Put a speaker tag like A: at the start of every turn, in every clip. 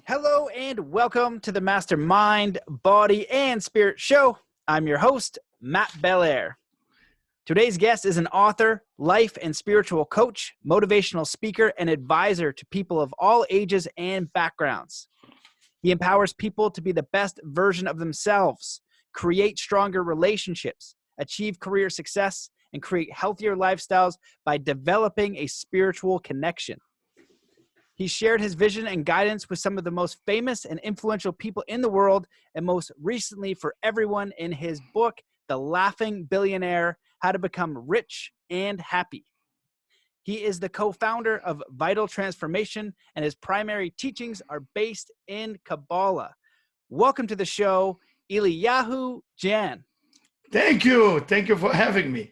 A: Hello and welcome to the Mastermind, Body, and Spirit Show. I'm your host, Matt Belair. Today's guest is an author, life and spiritual coach, motivational speaker, and advisor to people of all ages and backgrounds. He empowers people to be the best version of themselves, create stronger relationships, achieve career success, and create healthier lifestyles by developing a spiritual connection. He shared his vision and guidance with some of the most famous and influential people in the world, and most recently for everyone in his book, The Laughing Billionaire, How to Become Rich and Happy. He is the co-founder of Vital Transformation, and his primary teachings are based in Kabbalah. Welcome to the show, Eliyahu Jian.
B: Thank you. Thank you for having me.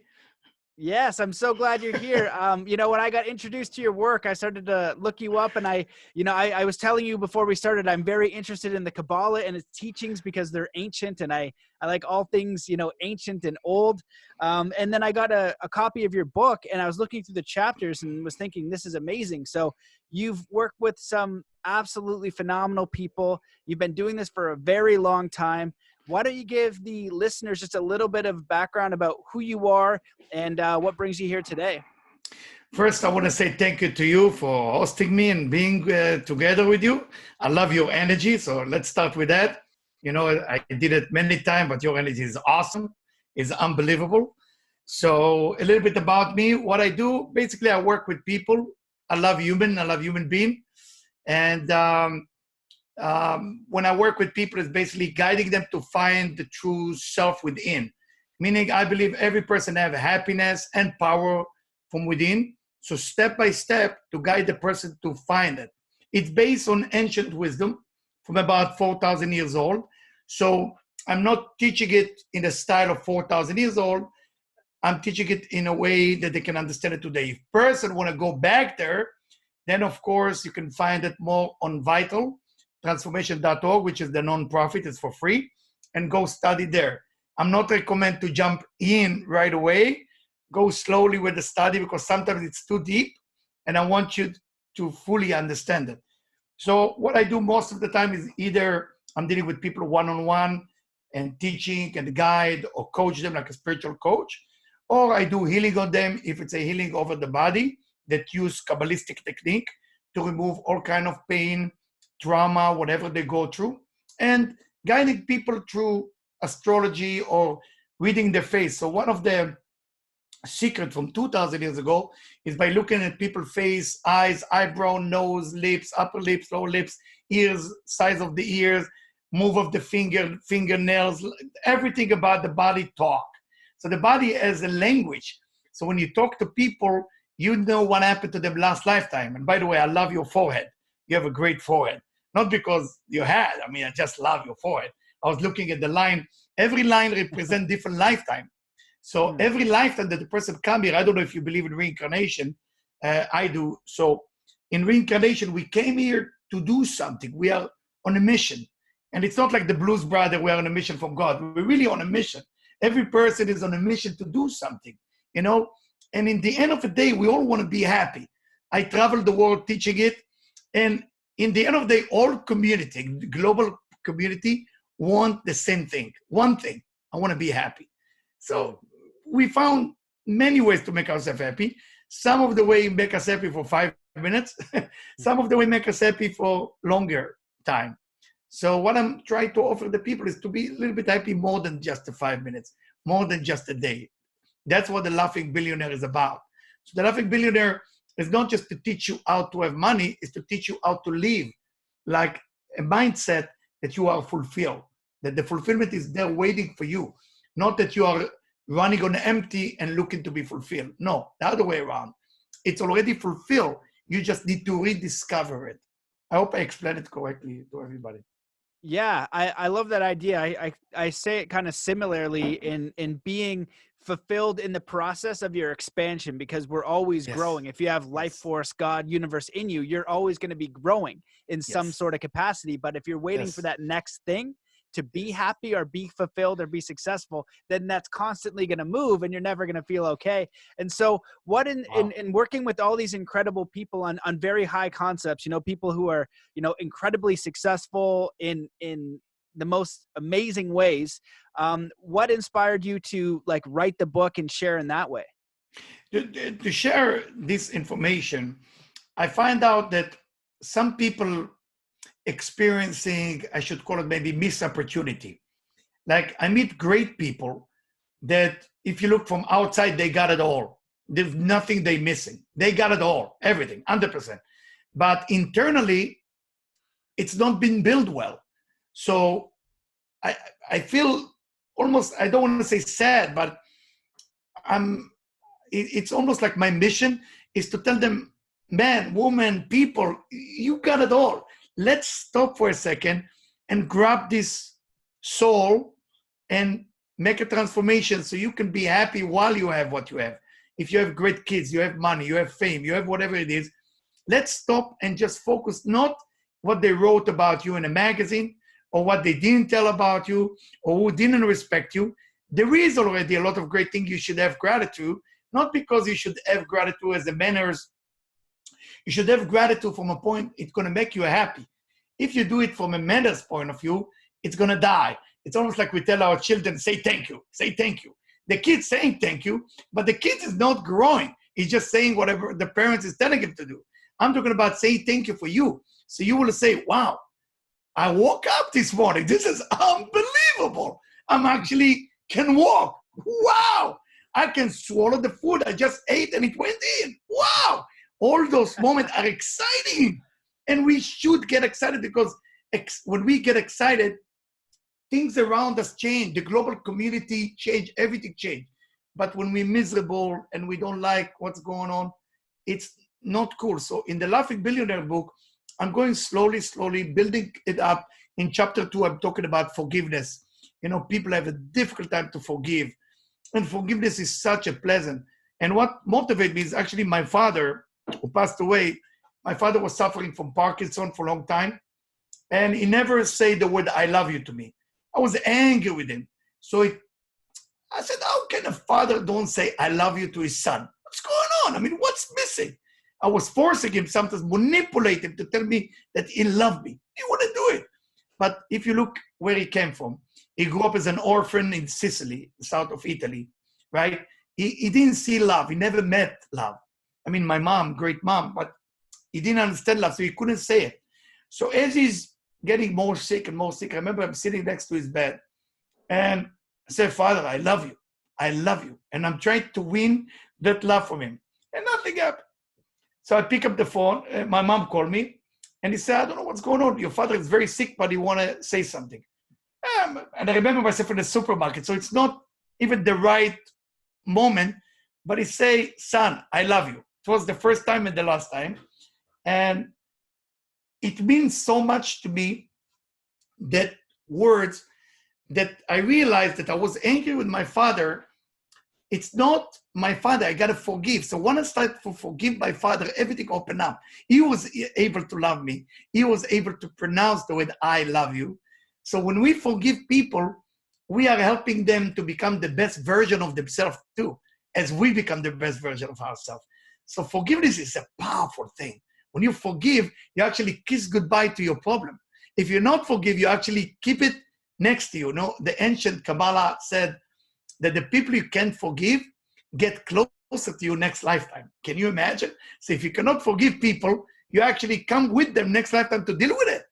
A: Yes, I'm so glad you're here. When I got introduced to your work, I started to look you up, and I was telling you before we started, I'm very interested in the Kabbalah and its teachings because they're ancient, and I like all things, ancient and old. And then I got a copy of your book, and I was looking through the chapters and was thinking, this is amazing. So you've worked with some absolutely phenomenal people. You've been doing this for a very long time. Why don't you give the listeners just a little bit of background about who you are and what brings you here today?
B: First, I want to say thank you to you for hosting me and being together with you. I love your energy, so let's start with that. I did it many times, but your energy is awesome. It's unbelievable. So a little bit about me, what I do. Basically, I work with people. I love human being. And when I work with people, it's basically guiding them to find the true self within. Meaning, I believe every person has happiness and power from within. So step by step to guide the person to find it. It's based on ancient wisdom from about 4,000 years old. So I'm not teaching it in the style of 4,000 years old. I'm teaching it in a way that they can understand it today. If person want to go back there, then of course you can find it more on Vital Transformation.org, which is the non-profit. It's for free, and go study there. I'm not recommend to jump in right away. Go slowly with the study because sometimes it's too deep, and I want you to fully understand it. So what I do most of the time is either I'm dealing with people one-on-one and teaching and guide or coach them like a spiritual coach, or I do healing on them if it's a healing over the body that use Kabbalistic technique to remove all kind of pain, trauma, whatever they go through, and guiding people through astrology or reading their face. So one of the secrets from 2,000 years ago is by looking at people's face, eyes, eyebrow, nose, lips, upper lips, lower lips, ears, size of the ears, move of the fingernails, everything about the body talk. So the body has a language. So when you talk to people, you know what happened to them last lifetime. And by the way, I love your forehead. You have a great forehead. Not because you had, I just love your forehead. I was looking at the line. Every line represents different lifetime. So every lifetime that the person come here, I don't know if you believe in reincarnation. I do. So in reincarnation, we came here to do something. We are on a mission. And it's not like the Blues Brothers, we're on a mission from God. We're really on a mission. Every person is on a mission to do something, And in the end of the day, we all want to be happy. I travel the world teaching it. And in the end of the day, all community, the global community, want the same thing. One thing, I want to be happy. So we found many ways to make ourselves happy. Some of the way make us happy for 5 minutes. Some of the way make us happy for longer time. So what I'm trying to offer the people is to be a little bit happy more than just the 5 minutes, more than just a day. That's what the Laughing Billionaire is about. So the Laughing Billionaire is not just to teach you how to have money, it's to teach you how to live like a mindset that you are fulfilled, that the fulfillment is there waiting for you, not that you are running on empty and looking to be fulfilled. No, the other way around. It's already fulfilled. You just need to rediscover it. I hope I explained it correctly to everybody.
A: Yeah, I love that idea. I say it kind of similarly in being fulfilled in the process of your expansion, because we're always growing. If you have life force, God, universe in you, you're always going to be growing in some sort of capacity. But if you're waiting for that next thing to be happy or be fulfilled or be successful, then that's constantly going to move and you're never going to feel okay. And so what in working with all these incredible people on very high concepts, people who are, incredibly successful in the most amazing ways, what inspired you to like write the book and share in that way?
B: To share this information, I find out that some people experiencing, I should call it maybe missed opportunity. Like I meet great people that if you look from outside, they got it all. There's nothing they missing. They got it all, everything, 100%. But internally, it's not been built well. So I feel almost, I don't want to say sad, but it's almost like my mission is to tell them, man, woman, people, you got it all. Let's stop for a second and grab this soul and make a transformation so you can be happy while you have what you have. If you have great kids, you have money, you have fame, you have whatever it is, let's stop and just focus not what they wrote about you in a magazine or what they didn't tell about you or who didn't respect you. There is already a lot of great things you should have gratitude, not because you should have gratitude as a manners. You should have gratitude from a point it's going to make you happy. If you do it from a manners point of view, it's going to die. It's almost like we tell our children, say thank you, say thank you. The kid's saying thank you, but the kid is not growing. He's just saying whatever the parents is telling him to do. I'm talking about say thank you for you. So you will say, wow, I woke up this morning. This is unbelievable. I'm actually can walk. Wow. I can swallow the food I just ate and it went in. Wow. All those moments are exciting. And we should get excited because when we get excited, things around us change. The global community change. Everything change. But when we're miserable and we don't like what's going on, it's not cool. So in the Laughing Billionaire book, I'm going slowly, building it up. In chapter 2, I'm talking about forgiveness. People have a difficult time to forgive. And forgiveness is such a pleasant. And what motivated me is actually my father, who passed away. My father was suffering from Parkinson for a long time. And he never said the word, I love you to me. I was angry with him. So I said, how can a father don't say, I love you to his son? What's going on? I mean, what's missing? I was forcing him sometimes, manipulate him to tell me that he loved me. He wouldn't do it. But if you look where he came from, he grew up as an orphan in Sicily, south of Italy, right? He didn't see love. He never met love. I mean, my mom, great mom, but he didn't understand love, so he couldn't say it. So as he's getting more sick and more sick, I remember I'm sitting next to his bed and I said, Father, I love you. I love you. And I'm trying to win that love from him. And nothing happened. So I pick up the phone. My mom called me and he said, I don't know what's going on. Your father is very sick, but he want to say something. And I remember myself in the supermarket. So it's not even the right moment, but he say, son, I love you. It was the first time and the last time. And it means so much to me, that words, that I realized that I was angry with my father. It's not my father. I got to forgive. So when I started to forgive my father, everything opened up. He was able to love me. He was able to pronounce the word, I love you. So when we forgive people, we are helping them to become the best version of themselves too, as we become the best version of ourselves. So forgiveness is a powerful thing. When you forgive, you actually kiss goodbye to your problem. If you not forgive, you actually keep it next to you. The ancient Kabbalah said that the people you can't forgive get closer to you next lifetime. Can you imagine? So if you cannot forgive people, you actually come with them next lifetime to deal with it.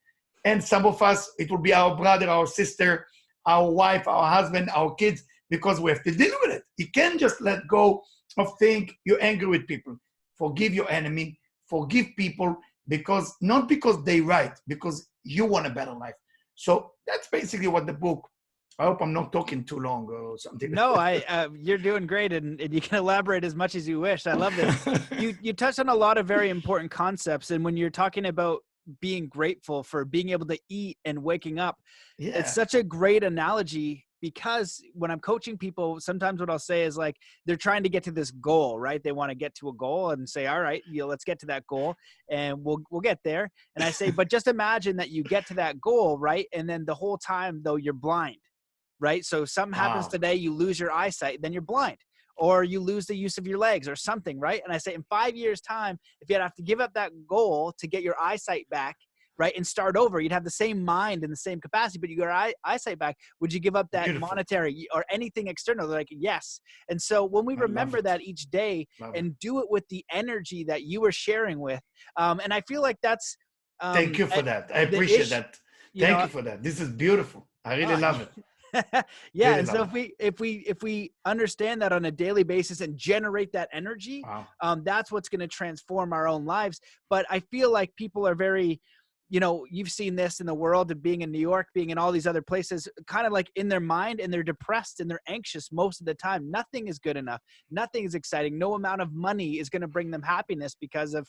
B: And some of us, it will be our brother, our sister, our wife, our husband, our kids, because we have to deal with it. You can't just let go of think you're angry with people. Forgive your enemy, forgive people, not because they right, because you want a better life. So that's basically what the book. I hope I'm not talking too long or something.
A: No, you're doing great, and you can elaborate as much as you wish. I love this. You touched on a lot of very important concepts, and when you're talking about being grateful for being able to eat and waking up, it's such a great analogy, because when I'm coaching people, sometimes what I'll say is like, they're trying to get to this goal, right? They want to get to a goal and say, all right, let's get to that goal and we'll get there. And I say, but just imagine that you get to that goal, right? And then the whole time though, you're blind, right? So something happens
B: Wow.
A: today, you lose your eyesight, then you're blind, or you lose the use of your legs or something, right? And I say in 5 years time, if you'd have to give up that goal to get your eyesight back, right, and start over, you'd have the same mind and the same capacity, but you got your eyesight back. Would you give up that
B: Beautiful.
A: monetary or anything external? They're like, yes. And so when we remember that each day and do it with the energy that you were sharing with, and I feel like that's
B: thank you for that. I appreciate that. Thank you for that. This is beautiful. I really love it.
A: Yeah.
B: Really
A: and so if we understand that on a daily basis and generate that energy,
B: wow.
A: That's what's going to transform our own lives. But I feel like people are very, you've seen this in the world of being in New York, being in all these other places, kind of like in their mind, and they're depressed and they're anxious most of the time. Nothing is good enough. Nothing is exciting. No amount of money is going to bring them happiness because of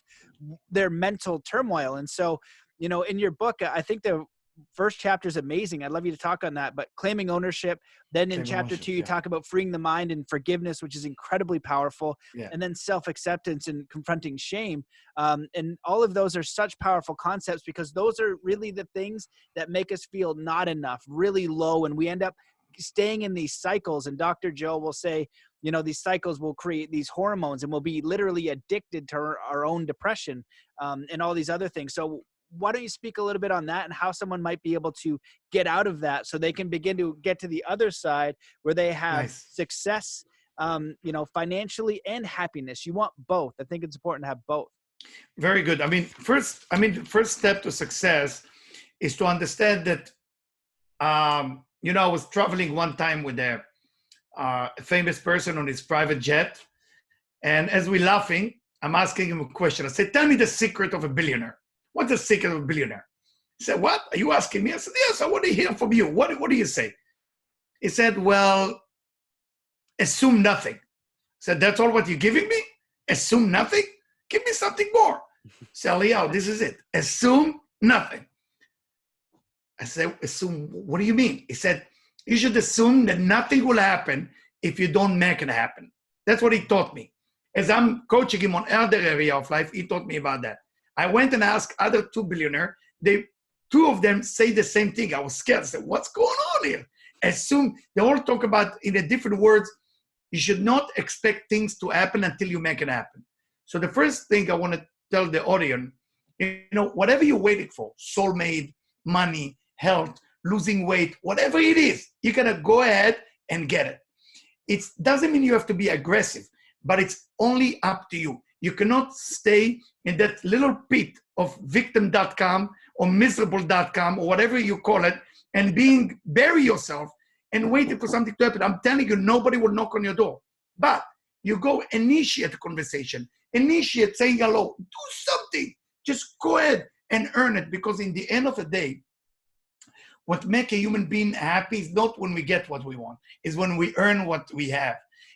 A: their mental turmoil. And so, in your book, I think the first chapter is amazing. I'd love you to talk on that, but claiming ownership. Then in chapter 2, you talk about freeing the mind and forgiveness, which is incredibly powerful.
B: Yeah.
A: And then self-acceptance and confronting shame. And all of those are such powerful concepts because those are really the things that make us feel not enough, really low. And we end up staying in these cycles. And Dr. Joe will say, these cycles will create these hormones and we'll be literally addicted to our own depression and all these other things. So why don't you speak a little bit on that and how someone might be able to get out of that so they can begin to get to the other side where they have success, financially and happiness. You want both. I think it's important to have both.
B: Very good. The first step to success is to understand that, I was traveling one time with a famous person on his private jet. And as we're laughing, I'm asking him a question. I said, tell me the secret of a billionaire. What's the secret of a billionaire? He said, what? Are you asking me? I said, yes, I want to hear from you. What do you say? He said, well, assume nothing. I said, that's all what you're giving me? Assume nothing? Give me something more. I said, Eliyahu, this is it. Assume nothing. I said, assume, what do you mean? He said, you should assume that nothing will happen if you don't make it happen. That's what he taught me. As I'm coaching him on other area of life, he taught me about that. I went and asked other 2 billionaires. Two of them say the same thing. I was scared. I said, what's going on here? Assume, they all talk about in a different words. You should not expect things to happen until you make it happen. So the first thing I want to tell the audience, whatever you're waiting for, soulmate, money, health, losing weight, whatever it is, you got to go ahead and get it. It doesn't mean you have to be aggressive, but it's only up to you. You cannot stay in that little pit of victim.com or miserable.com or whatever you call it and bury yourself and waiting for something to happen. I'm telling you, nobody will knock on your door. But you go initiate a conversation, initiate saying hello, do something. Just go ahead and earn it, because in the end of the day, what makes a human being happy is not when we get what we want, is when we earn what we have.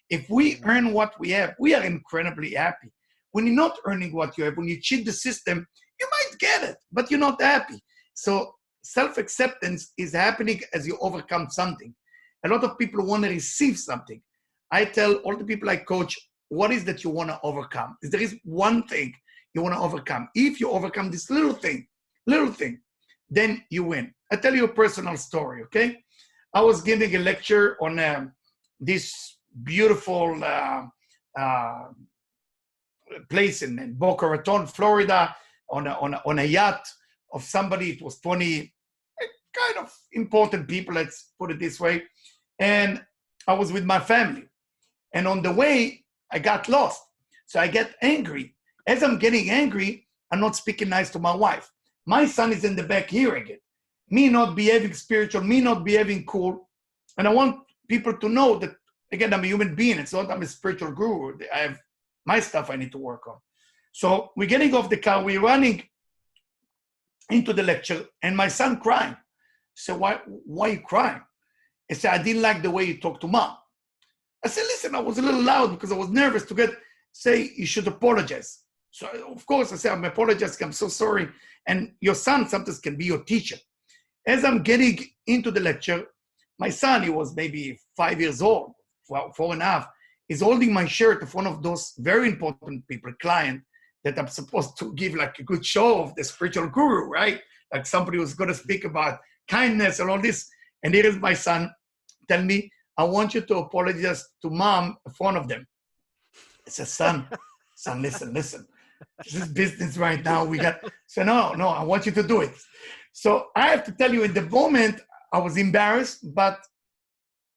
B: If we earn what we have, we are incredibly happy. When you're not earning what you have, when you cheat the system, you might get it, but you're not happy. So self-acceptance is happening as you overcome something. A lot of people want to receive something. I tell all the people I coach, what is that you want to overcome? If there is one thing you want to overcome, if you overcome this little thing, then you win. I tell you a personal story, okay? I was giving a lecture on this beautiful place in Boca Raton, Florida, on a yacht of somebody. It was 20 kind of important people, let's put it this way. And I was with my family. And on the way, I got lost. So I get angry. As I'm getting angry, I'm not speaking nice to my wife. My son is in the back hearing it. Me not behaving spiritual, me not behaving cool. And I want people to know that, again, I'm a human being. It's not I'm a spiritual guru. I have my stuff I need to work on. So we're getting off the car. We're running into the lecture, and my son crying. So why are you crying? He said, I didn't like the way you talked to mom. I said, listen, I was a little loud because I was nervous to say you should apologize. So of course I said, I'm apologizing, I'm so sorry. And your son sometimes can be your teacher. As I'm getting into the lecture, My son, he was maybe 5 years old, 4.5, is holding my shirt of one of those very important people, client, that I'm supposed to give like a good show of the spiritual guru, right? Like somebody who's going to speak about kindness and all this. And here is my son tell me, I want you to apologize to mom in front of them. I said, son, listen. This is business right now. So no, I want you to do it. So I have to tell you, in the moment, I was embarrassed, but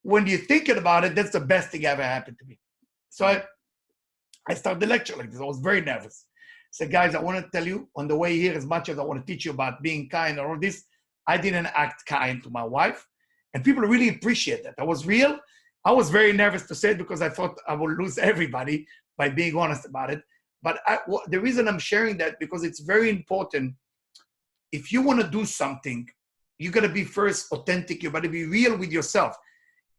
B: when you're thinking about it, that's the best thing ever happened to me. So I started the lecture like this. I was very nervous. I said, guys, I want to tell you on the way here, as much as I want to teach you about being kind and all this, I didn't act kind to my wife. And people really appreciate that. I was real. I was very nervous to say it because I thought I would lose everybody by being honest about it. But the reason I'm sharing that, because it's very important. If you want to do something, you got to be first authentic. You got to be real with yourself.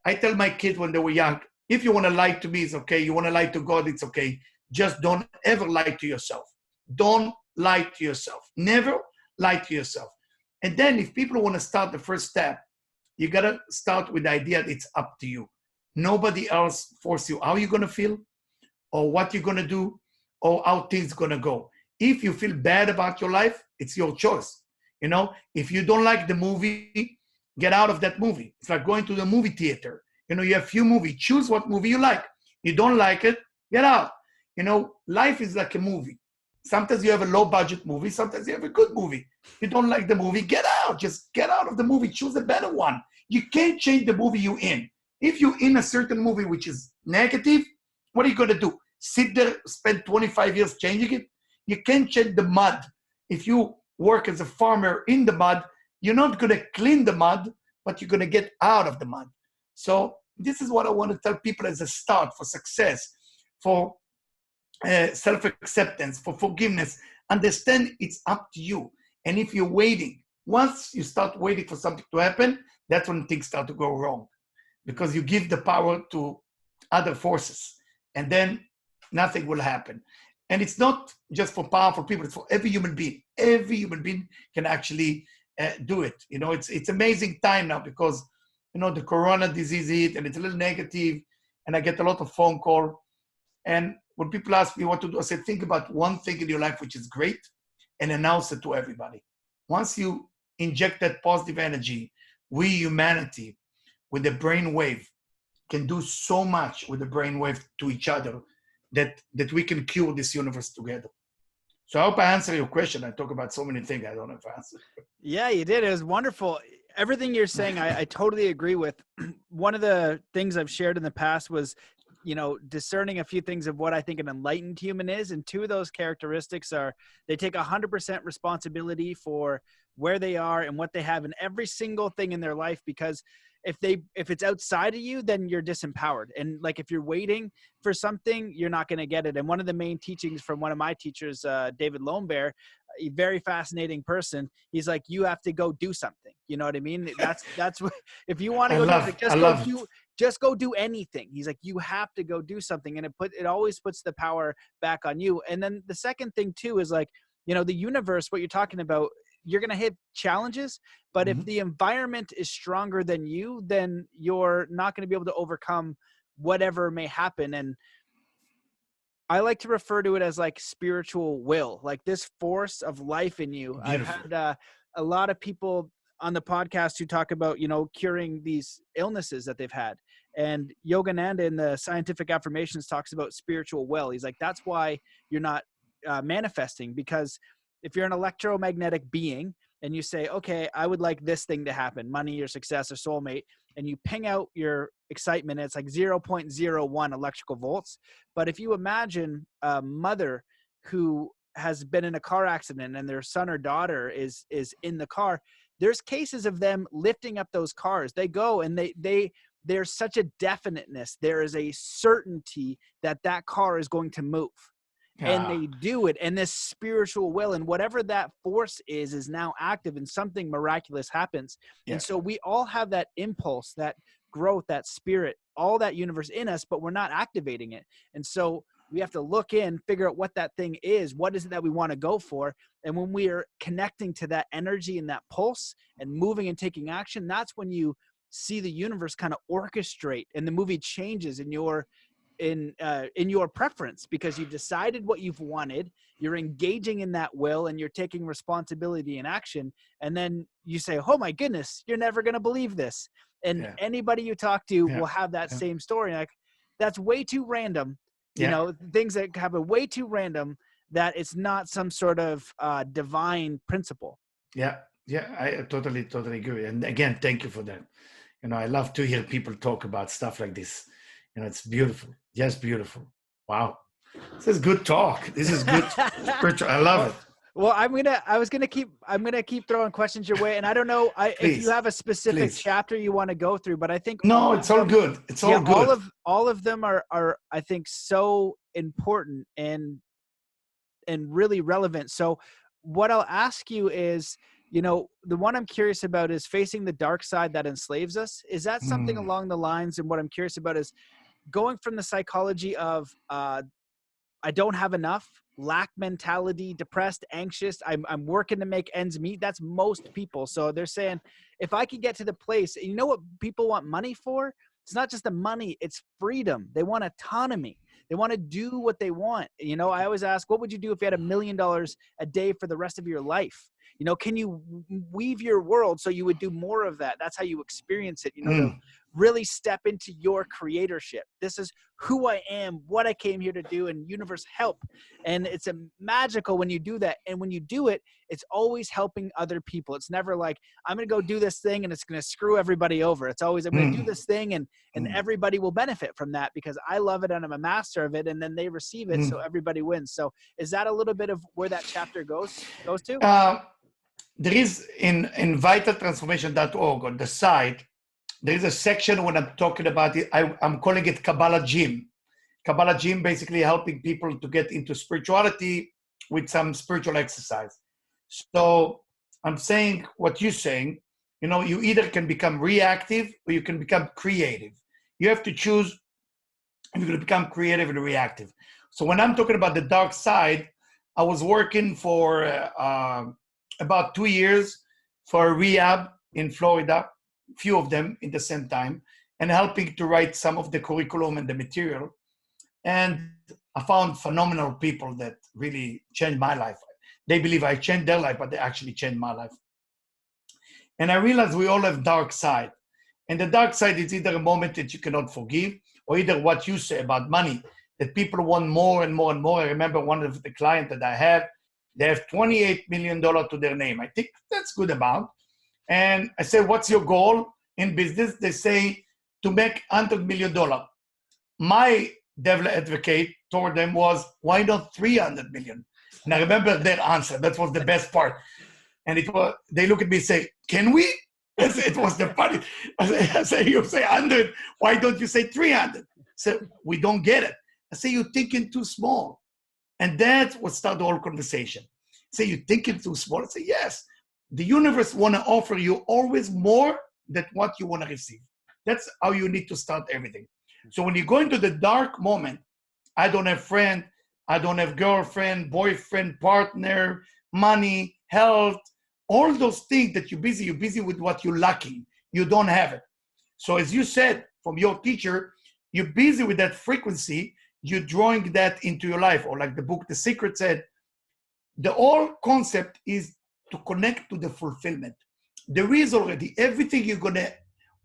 B: I tell my kids when they were young, if you want to lie to me, it's okay. You want to lie to God, it's okay. Just don't ever lie to yourself. Don't lie to yourself. Never lie to yourself. And then if people want to start the first step, you got to start with the idea that it's up to you. Nobody else force you how you're going to feel or what you're going to do or how things going to go. If you feel bad about your life, it's your choice. You know, if you don't like the movie, get out of that movie. It's like going to the movie theater. You know, you have few movies. Choose what movie you like. You don't like it, get out. You know, life is like a movie. Sometimes you have a low budget movie. Sometimes you have a good movie. You don't like the movie, get out. Just get out of the movie. Choose a better one. You can't change the movie you're in. If you're in a certain movie which is negative, what are you going to do? Sit there, spend 25 years changing it? You can't change the mud. If you work as a farmer in the mud, you're not going to clean the mud, but you're going to get out of the mud. So this is what I want to tell people as a start for success, for self-acceptance, for forgiveness. Understand it's up to you. And if you're waiting, once you start waiting for something to happen, that's when things start to go wrong, because you give the power to other forces, and then nothing will happen. And it's not just for powerful people, it's for every human being. Every human being can actually do it. You know, it's amazing time now because, you know, the corona disease hit and it's a little negative, and I get a lot of phone call. And when people ask me what to do, I say, think about one thing in your life which is great and announce it to everybody. Once you inject that positive energy, we humanity with the brain wave can do so much with the brain wave to each other that we can cure this universe together. So I hope I answer your question. I talk about so many things. I don't know if I answered.
A: Yeah, you did. It was wonderful. Everything you're saying, I totally agree with. One of the things I've shared in the past was, you know, discerning a few things of what I think an enlightened human is. And two of those characteristics are they take 100% responsibility for where they are and what they have in every single thing in their life, because if it's outside of you, then you're disempowered. And like, if you're waiting for something, you're not going to get it. And one of the main teachings from one of my teachers, David Lombert, a very fascinating person. He's like, you have to go do something. You know what I mean? That's what, if you want to go just go do anything. He's like, you have to go do something. And it always puts the power back on you. And then the second thing too, is like, you know, the universe, what you're talking about, you're going to hit challenges, but if the environment is stronger than you, then you're not going to be able to overcome whatever may happen. And I like to refer to it as like spiritual will, like this force of life in you. Beautiful. I've had a lot of people on the podcast who talk about, you know, curing these illnesses that they've had. And Yogananda in the Scientific Affirmations talks about spiritual will. He's like, that's why you're not manifesting, because if you're an electromagnetic being and you say, okay, I would like this thing to happen, money or success or soulmate, and you ping out your excitement, it's like 0.01 electrical volts. But if you imagine a mother who has been in a car accident and their son or daughter is in the car, there's cases of them lifting up those cars. They go and there's such a definiteness. There is a certainty that car is going to move. And they do it, and this spiritual will and whatever that force is now active, and something miraculous happens. And so we all have that impulse, that growth, that spirit, all that universe in us, but we're not activating it. And so we have to look in, figure out what that thing is. What is it that we want to go for? And when we are connecting to that energy and that pulse and moving and taking action, that's when you see the universe kind of orchestrate, and the movie changes in your preference, because you've decided what you've wanted, you're engaging in that will, and you're taking responsibility and action. And then you say, oh my goodness, you're never going to believe this. And anybody you talk to will have that same story. Like, that's way too random. You know, things that happen way too random, that it's not some sort of divine principle.
B: Yeah. I totally agree. And again, thank you for that. You know, I love to hear people talk about stuff like this. You know, it's beautiful. Just beautiful. Wow. This is good talk. This is good spiritual. I love it.
A: Well, I'm gonna keep throwing questions your way, and I don't know if you have a specific chapter you want to go through, but I think
B: it's all good. It's all good.
A: All of them are I think so important and really relevant. So what I'll ask you is, you know, the one I'm curious about is facing the dark side that enslaves us. Is that something along the lines? And what I'm curious about is going from the psychology of I don't have enough, lack mentality, depressed, anxious. I'm working to make ends meet. That's most people. So they're saying, if I could get to the place, you know what people want money for? It's not just the money, it's freedom. They want autonomy. They want to do what they want. You know, I always ask, what would you do if you had $1 million a day for the rest of your life? You know, can you weave your world so you would do more of that? That's how you experience it, you know, to really step into your creatorship. This is who I am, what I came here to do, and universe help. And it's a magical when you do that. And when you do it, it's always helping other people. It's never like, I'm going to go do this thing and it's going to screw everybody over. It's always, I'm going to do this thing and everybody will benefit from that because I love it and I'm a master of it, and then they receive it. So everybody wins. So is that a little bit of where that chapter goes to?
B: There is in vitaltransformation.org on the site, there is a section when I'm talking about it, I'm calling it Kabbalah Gym. Kabbalah Gym basically helping people to get into spirituality with some spiritual exercise. So I'm saying what you're saying, you know, you either can become reactive or you can become creative. You have to choose if you're going to become creative or reactive. So when I'm talking about the dark side, I was working for about 2 years for a rehab in Florida, few of them in the same time, and helping to write some of the curriculum and the material. And I found phenomenal people that really changed my life. They believe I changed their life, but they actually changed my life. And I realized we all have dark side. And the dark side is either a moment that you cannot forgive, or either what you say about money, that people want more and more and more. I remember one of the clients that I had, they have $28 million to their name. I think that's good amount. And I said, what's your goal in business? They say to make $100 million. My devil advocate told them was, why not 300 million? And I remember their answer. That was the best part. And it was, they look at me and say, can we? It was the funny. I say, you say 100. Why don't you say 300? So we don't get it. I say, you're thinking too small. And that's what started the whole conversation. Say, you're thinking too small. I say, yes. The universe want to offer you always more than what you want to receive. That's how you need to start everything. So when you go into the dark moment, I don't have friend, I don't have girlfriend, boyfriend, partner, money, health, all those things that you're busy with what you're lacking. You don't have it. So as you said from your teacher, you're busy with that frequency, you're drawing that into your life. Or like the book, The Secret said, the whole concept is to connect to the fulfillment. There is already everything you're going to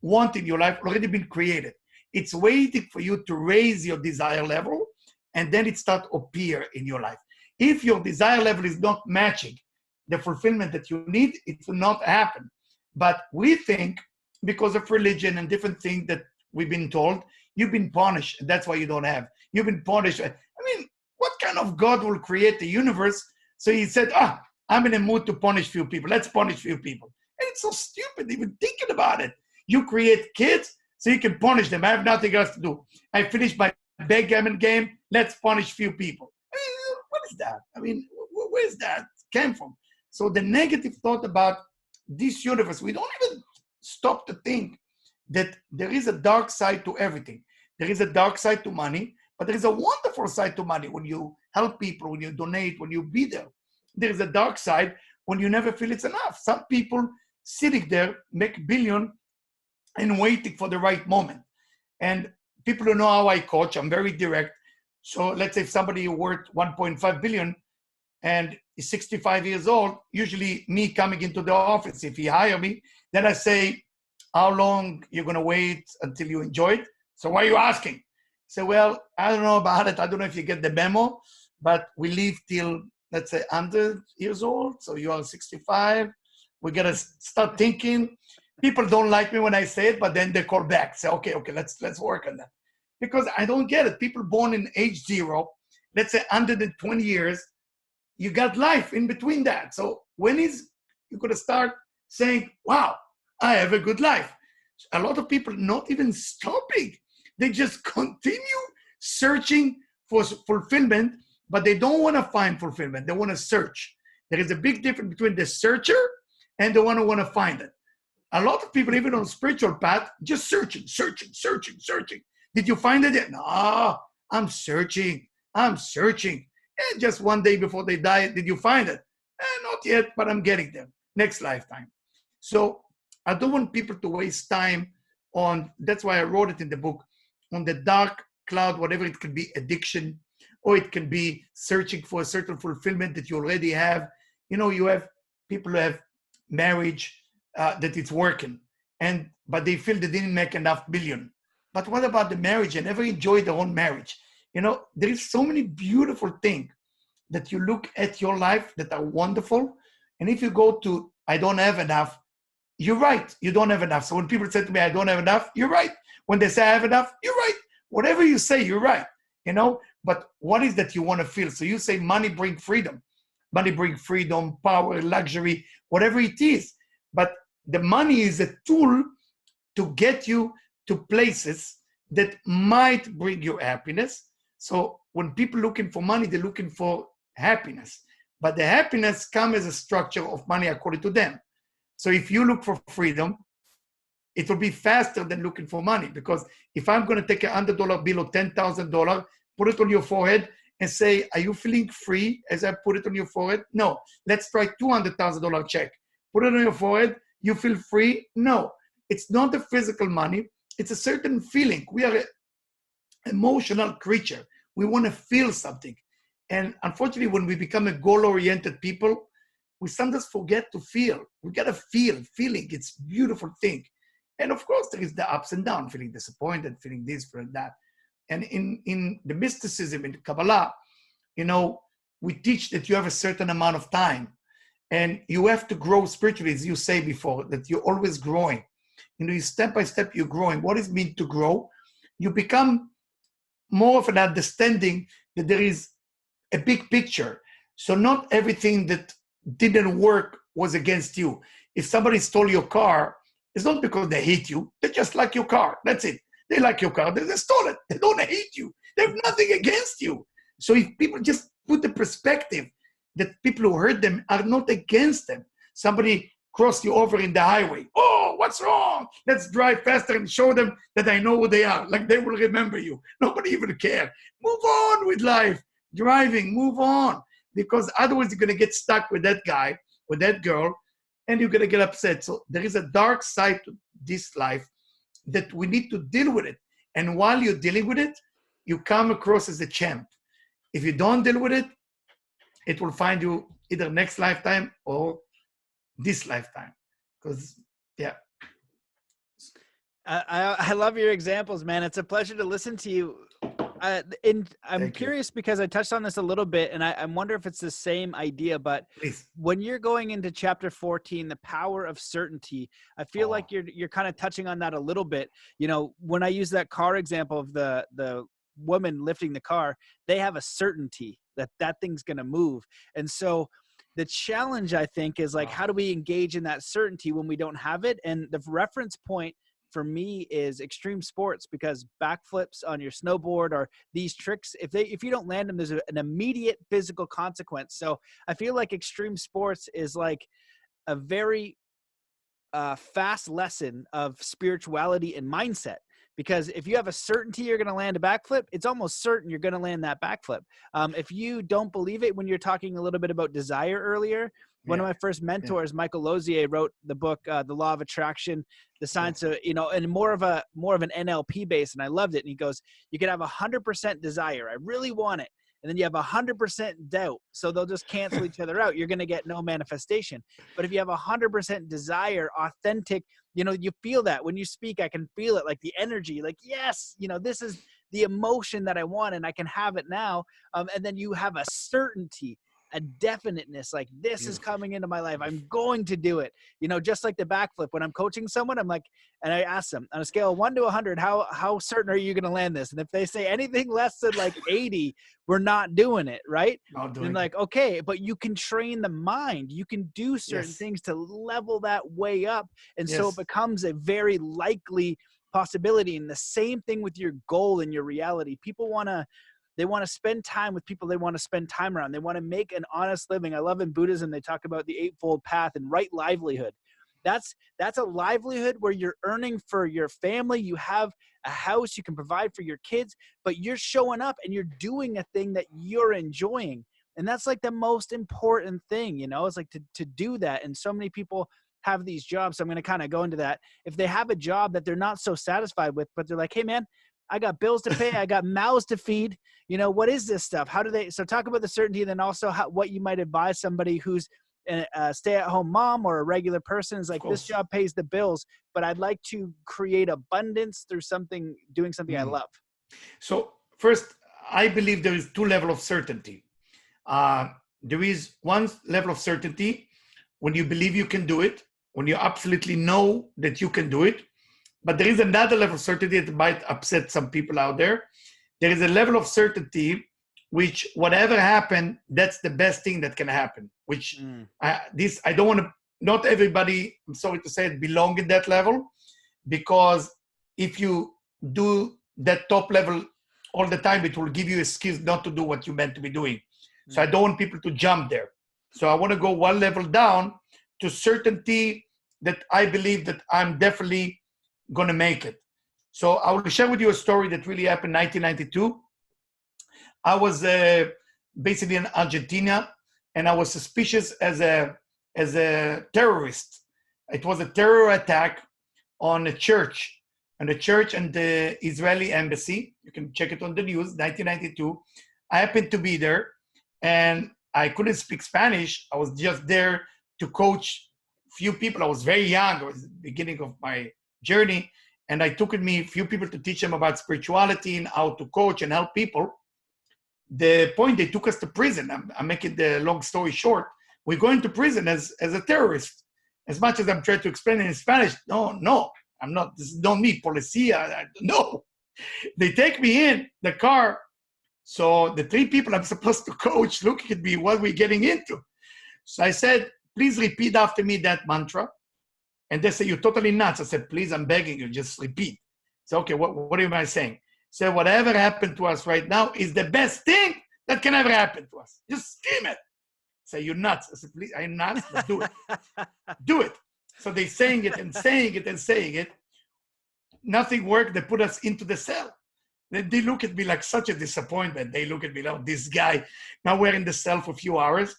B: want in your life already been created. It's waiting for you to raise your desire level, and then it starts to appear in your life. If your desire level is not matching the fulfillment that you need, it will not happen. But we think because of religion and different things that we've been told, you've been punished, and that's why you don't have. You've been punished. I mean, what kind of God will create the universe? So he said, I'm in a mood to punish few people. Let's punish few people. And it's so stupid even thinking about it. You create kids so you can punish them. I have nothing else to do. I finished my backgammon game. Let's punish few people. I mean, what is that? I mean, where's that came from? So the negative thought about this universe, we don't even stop to think that there is a dark side to everything. There is a dark side to money, but there is a wonderful side to money when you help people, when you donate, when you be there. There is a dark side when you never feel it's enough. Some people sitting there make billion and waiting for the right moment. And people who know how I coach, I'm very direct. So let's say if somebody worth 1.5 billion and is 65 years old, usually me coming into the office, if he hire me, then I say, how long you're going to wait until you enjoy it? So why are you asking? So, well, I don't know about it. I don't know if you get the memo, but we live till, let's say, 100 years old. So you are 65. We got to start thinking. People don't like me when I say it, but then they call back. Say, okay, let's work on that. Because I don't get it. People born in age 0, let's say 120 years, you got life in between that. So when is you going to start saying, wow, I have a good life? A lot of people not even stopping. They just continue searching for fulfillment, but they don't want to find fulfillment. They want to search. There is a big difference between the searcher and the one who want to find it. A lot of people, even on spiritual path, just searching. Did you find it yet? No, I'm searching. And just one day before they die, did you find it? Not yet, but I'm getting there. Next lifetime. So I don't want people to waste time on, that's why I wrote it in the book, on the dark cloud, whatever it can be, addiction, or it can be searching for a certain fulfillment that you already have. You have people who have marriage that it's working, but they feel they didn't make enough billion. But what about the marriage? They never enjoy their own marriage. There is so many beautiful things that you look at your life that are wonderful. And if you go to, I don't have enough, you're right, you don't have enough. So when people say to me, I don't have enough, you're right. When they say I have enough, you're right. Whatever you say, you're right. But what is that you want to feel? So you say money brings freedom. Money brings freedom, power, luxury, whatever it is. But the money is a tool to get you to places that might bring you happiness. So when people looking for money, they're looking for happiness. But the happiness comes as a structure of money according to them. So if you look for freedom, it will be faster than looking for money. Because if I'm going to take $100 bill or $10,000, put it on your forehead and say, are you feeling free as I put it on your forehead? No. Let's try $200,000 check. Put it on your forehead. You feel free? No. It's not the physical money. It's a certain feeling. We are an emotional creature. We want to feel something. And unfortunately, when we become a goal-oriented people, we sometimes forget to feel. We got to feel. Feeling, it's a beautiful thing. And of course, there is the ups and downs, feeling disappointed, feeling this, feeling that. And in the mysticism, in the Kabbalah, we teach that you have a certain amount of time. And you have to grow spiritually, as you say before, that you're always growing. Step by step, you're growing. What does it mean to grow? You become more of an understanding that there is a big picture. So not everything that didn't work was against you. If somebody stole your car, it's not because they hate you. They just like your car. That's it. They like your car. They stole it. They don't hate you. They have nothing against you. So if people just put the perspective that people who hurt them are not against them. Somebody crossed you over in the highway. Oh, what's wrong? Let's drive faster and show them that I know who they are. Like they will remember you. Nobody even care. Move on with life. Driving, move on. Because otherwise you're going to get stuck with that guy, with that girl, and you're going to get upset. So there is a dark side to this life that we need to deal with it. And while you're dealing with it, you come across as a champ. If you don't deal with it, it will find you either next lifetime or this lifetime. Because, yeah.
A: I love your examples, man. It's a pleasure to listen to you. I'm curious because I touched on this a little bit, and I wonder if it's the same idea. But
B: Please.
A: When you're going into chapter 14, the power of certainty, I feel like you're kind of touching on that a little bit. When I use that car example of the woman lifting the car, they have a certainty that thing's going to move. And so the challenge, I think, is like, how do we engage in that certainty when we don't have it? And the reference point for me is extreme sports, because backflips on your snowboard or these tricks, if you don't land them, there's an immediate physical consequence. So I feel like extreme sports is like a very fast lesson of spirituality and mindset. Because if you have a certainty you're going to land a backflip, it's almost certain you're going to land that backflip. If you don't believe it, when you're talking a little bit about desire earlier, One of my first mentors, Michael Lozier, wrote the book, The Law of Attraction, the science of, and more of an NLP base. And I loved it. And he goes, you can have 100% desire. I really want it. And then you have 100% doubt. So they'll just cancel each other out. You're going to get no manifestation. But if you have 100% desire, authentic, you feel that when you speak, I can feel it, like the energy, like, yes, this is the emotion that I want and I can have it now. And then you have a certainty, a definiteness, like this is coming into my life. I'm going to do it. Just like the backflip, when I'm coaching someone, I'm like, and I ask them on a scale of 1 to 100, how certain are you going to land this? And if they say anything less than like 80, we're not doing it. Right. And like, okay, but you can train the mind. You can do certain things to level that way up. And so it becomes a very likely possibility. And the same thing with your goal and your reality. People they want to spend time with people they want to spend time around. They want to make an honest living. I love in Buddhism, they talk about the eightfold path and right livelihood. That's a livelihood where you're earning for your family. You have a house, you can provide for your kids, but you're showing up and you're doing a thing that you're enjoying. And that's like the most important thing, it's like to do that. And so many people have these jobs. So I'm going to kind of go into that. If they have a job that they're not so satisfied with, but they're like, hey man, I got bills to pay. I got mouths to feed. What is this stuff? So talk about the certainty, and then also what you might advise somebody who's a stay-at-home mom or a regular person is like, this job pays the bills, but I'd like to create abundance through doing something I love.
B: So first, I believe there is 2 levels of certainty. There is one level of certainty when you believe you can do it, when you absolutely know that you can do it. But there is another level of certainty that might upset some people out there. There is a level of certainty which whatever happened, that's the best thing that can happen, which I don't want to, not everybody, I'm sorry to say it, belong in that level, because if you do that top level all the time, it will give you a excuse not to do what you meant to be doing. So I don't want people to jump there. So I want to go one level down to certainty that I believe that I'm definitely going to make it. So I will share with you a story that really happened in 1992. I was basically in Argentina, and I was suspicious as a terrorist. It was a terror attack on a church, and the Israeli embassy. You can check it on the news, 1992. I happened to be there, and I couldn't speak Spanish. I was just there to coach few people. I was very young. It was the beginning of my journey, and I took with me a few people to teach them about spirituality and how to coach and help people. The point, they took us to prison. I'm making the long story short. We're going to prison as a terrorist. As much as I'm trying to explain it in Spanish, no, I'm not. This is not me, policia. No, they take me in the car. So the 3 people I'm supposed to coach look at me, what we're getting into. So I said, please repeat after me that mantra. And they say, you're totally nuts. I said, please, I'm begging you, just repeat. So, okay, what am I saying? So whatever happened to us right now is the best thing that can ever happen to us. Just scream it. Say, you're nuts. I said, please, I'm nuts, but do it. Do it. So they saying it and saying it and saying it. Nothing worked. They put us into the cell. Then they look at me like such a disappointment. They look at me like, this guy. Now we're in the cell for a few hours.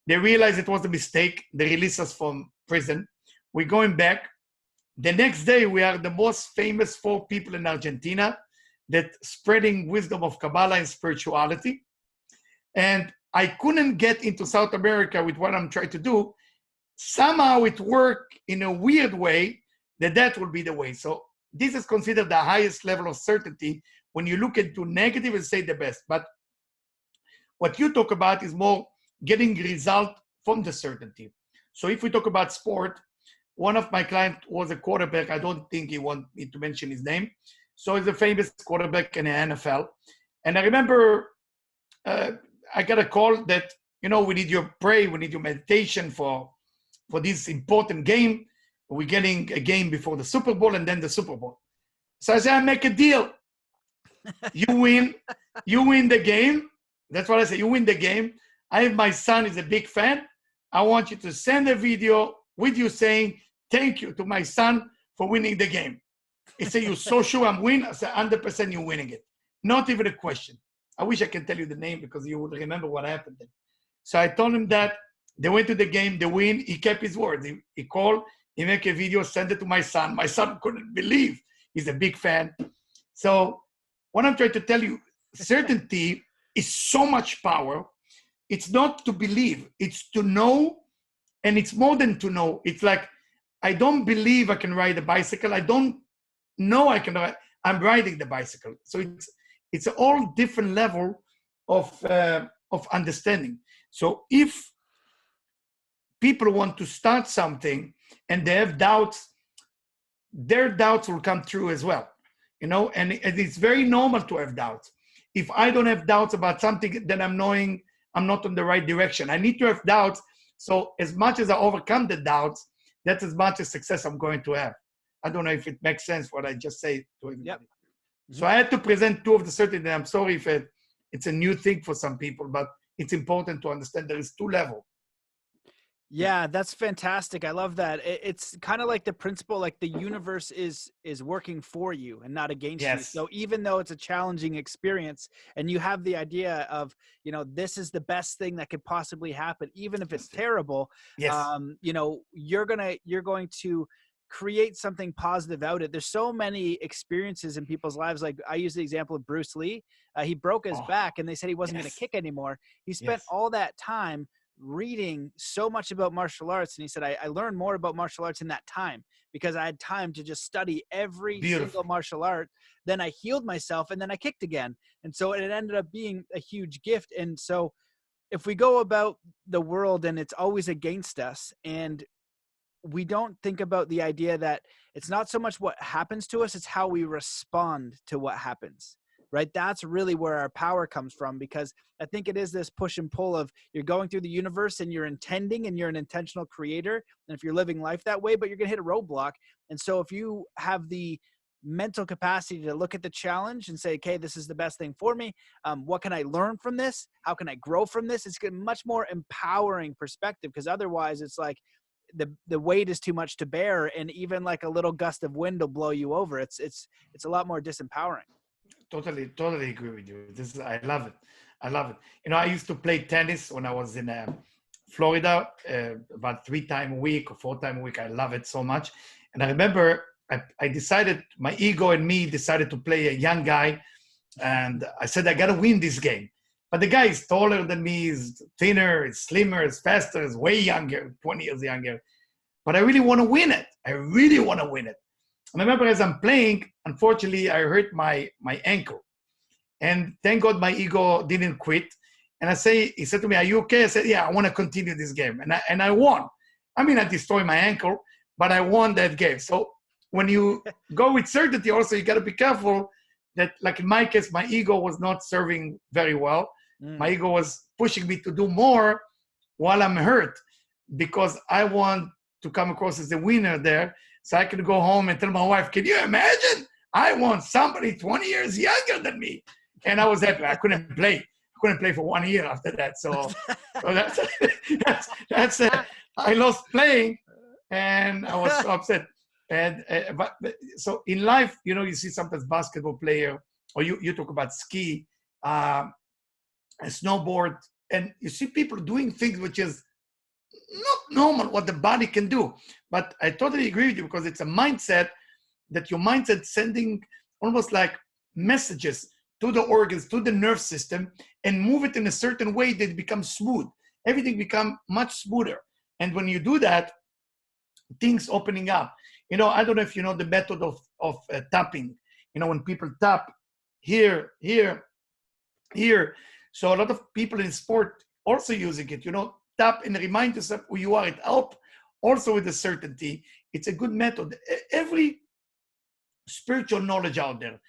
B: They realize it was a mistake. They release us from prison. We're going back. The next day, we are the most famous 4 people in Argentina that spreading wisdom of Kabbalah and spirituality. And I couldn't get into South America with what I'm trying to do. Somehow it worked in a weird way that will be the way. So this is considered the highest level of certainty when you look into negative and say the best. But what you talk about is more getting result from the certainty. So if we talk about sport, one of my clients was a quarterback. I don't think he wants me to mention his name. So he's a famous quarterback in the NFL. And I remember I got a call that, we need your prayer, we need your meditation for this important game. We're getting a game before the Super Bowl and then the Super Bowl. So I said, I make a deal. You win the game. That's what I say. You win the game. I have my son is a big fan. I want you to send a video with you saying, thank you to my son for winning the game. He said, you're so sure I'm winning? I said, 100% you're winning it. Not even a question. I wish I could tell you the name because you would remember what happened then. So I told him that. They went to the game, they win. He kept his word. He called, he made a video, sent it to my son. My son couldn't believe. He's a big fan. So what I'm trying to tell you, certainty is so much power. It's not to believe, it's to know. And it's more than to know. It's like, I don't believe I can ride a bicycle. I don't know I can ride. I'm riding the bicycle. So it's a all different level of understanding. So if people want to start something and they have doubts, their doubts will come true as well. And it's very normal to have doubts. If I don't have doubts about something, then I'm knowing I'm not on the right direction. I need to have doubts. So as much as I overcome the doubts, that's as much as success I'm going to have. I don't know if it makes sense what I just say to everybody.
A: Yep.
B: So I had to present two of the certainty. I'm sorry if it's a new thing for some people, but it's important to understand there is two levels.
A: Yeah, that's fantastic. I love that. It's kind of like the principle, like the universe is working for you and not against you. So even though it's a challenging experience and you have the idea of, this is the best thing that could possibly happen, even if it's terrible, you're going to create something positive out of it. There's so many experiences in people's lives. Like I use the example of Bruce Lee. He broke his back and they said he wasn't going to kick anymore. He spent all that time reading so much about martial arts, and he said I learned more about martial arts in that time because I had time to just study every single martial art. Then I healed myself and then I kicked again, and so it ended up being a huge gift. And so if we go about the world and it's always against us, and we don't think about the idea that it's not so much what happens to us, it's how we respond to what happens. Right? That's really where our power comes from, because I think it is this push and pull of you're going through the universe and you're intending and you're an intentional creator. And if you're living life that way, but you're going to hit a roadblock. And so if you have the mental capacity to look at the challenge and say, okay, this is the best thing for me. What can I learn from this? How can I grow from this? It's a much more empowering perspective, because otherwise it's like the weight is too much to bear. And even like a little gust of wind will blow you over. It's a lot more disempowering.
B: Totally agree with you. I love it. I used to play tennis when I was in Florida, about 3 times a week or 4 times a week. I love it so much. And I remember I decided, my ego and me decided to play a young guy. And I said, I got to win this game. But the guy is taller than me, is thinner, is slimmer, is faster, is way younger, 20 years younger. But I really want to win it. And I remember as I'm playing, unfortunately, I hurt my ankle. And thank God my ego didn't quit. And he said to me, are you okay? I said, yeah, I want to continue this game. And I won. I mean, I destroyed my ankle, but I won that game. So when you go with certainty, also, you got to be careful that, like in my case, my ego was not serving very well. My ego was pushing me to do more while I'm hurt, because I want to come across as a winner there. So I could go home and tell my wife, can you imagine? I want somebody 20 years younger than me. And I was happy. I couldn't play for 1 year after that. So that's I lost playing, and I was so upset. And so in life, you see sometimes basketball player, or you talk about ski, a snowboard, and you see people doing things which is not normal what the body can do. But I totally agree with you, because it's a mindset, that your mindset sending almost like messages to the organs, to the nerve system, and move it in a certain way that it becomes smooth. Everything becomes much smoother. And when you do that, things opening up. I don't know if you know the method of tapping. When people tap here. So a lot of people in sport also using it, tap and remind yourself who you are. It helps also with the certainty. It's a good method. Every spiritual knowledge out there,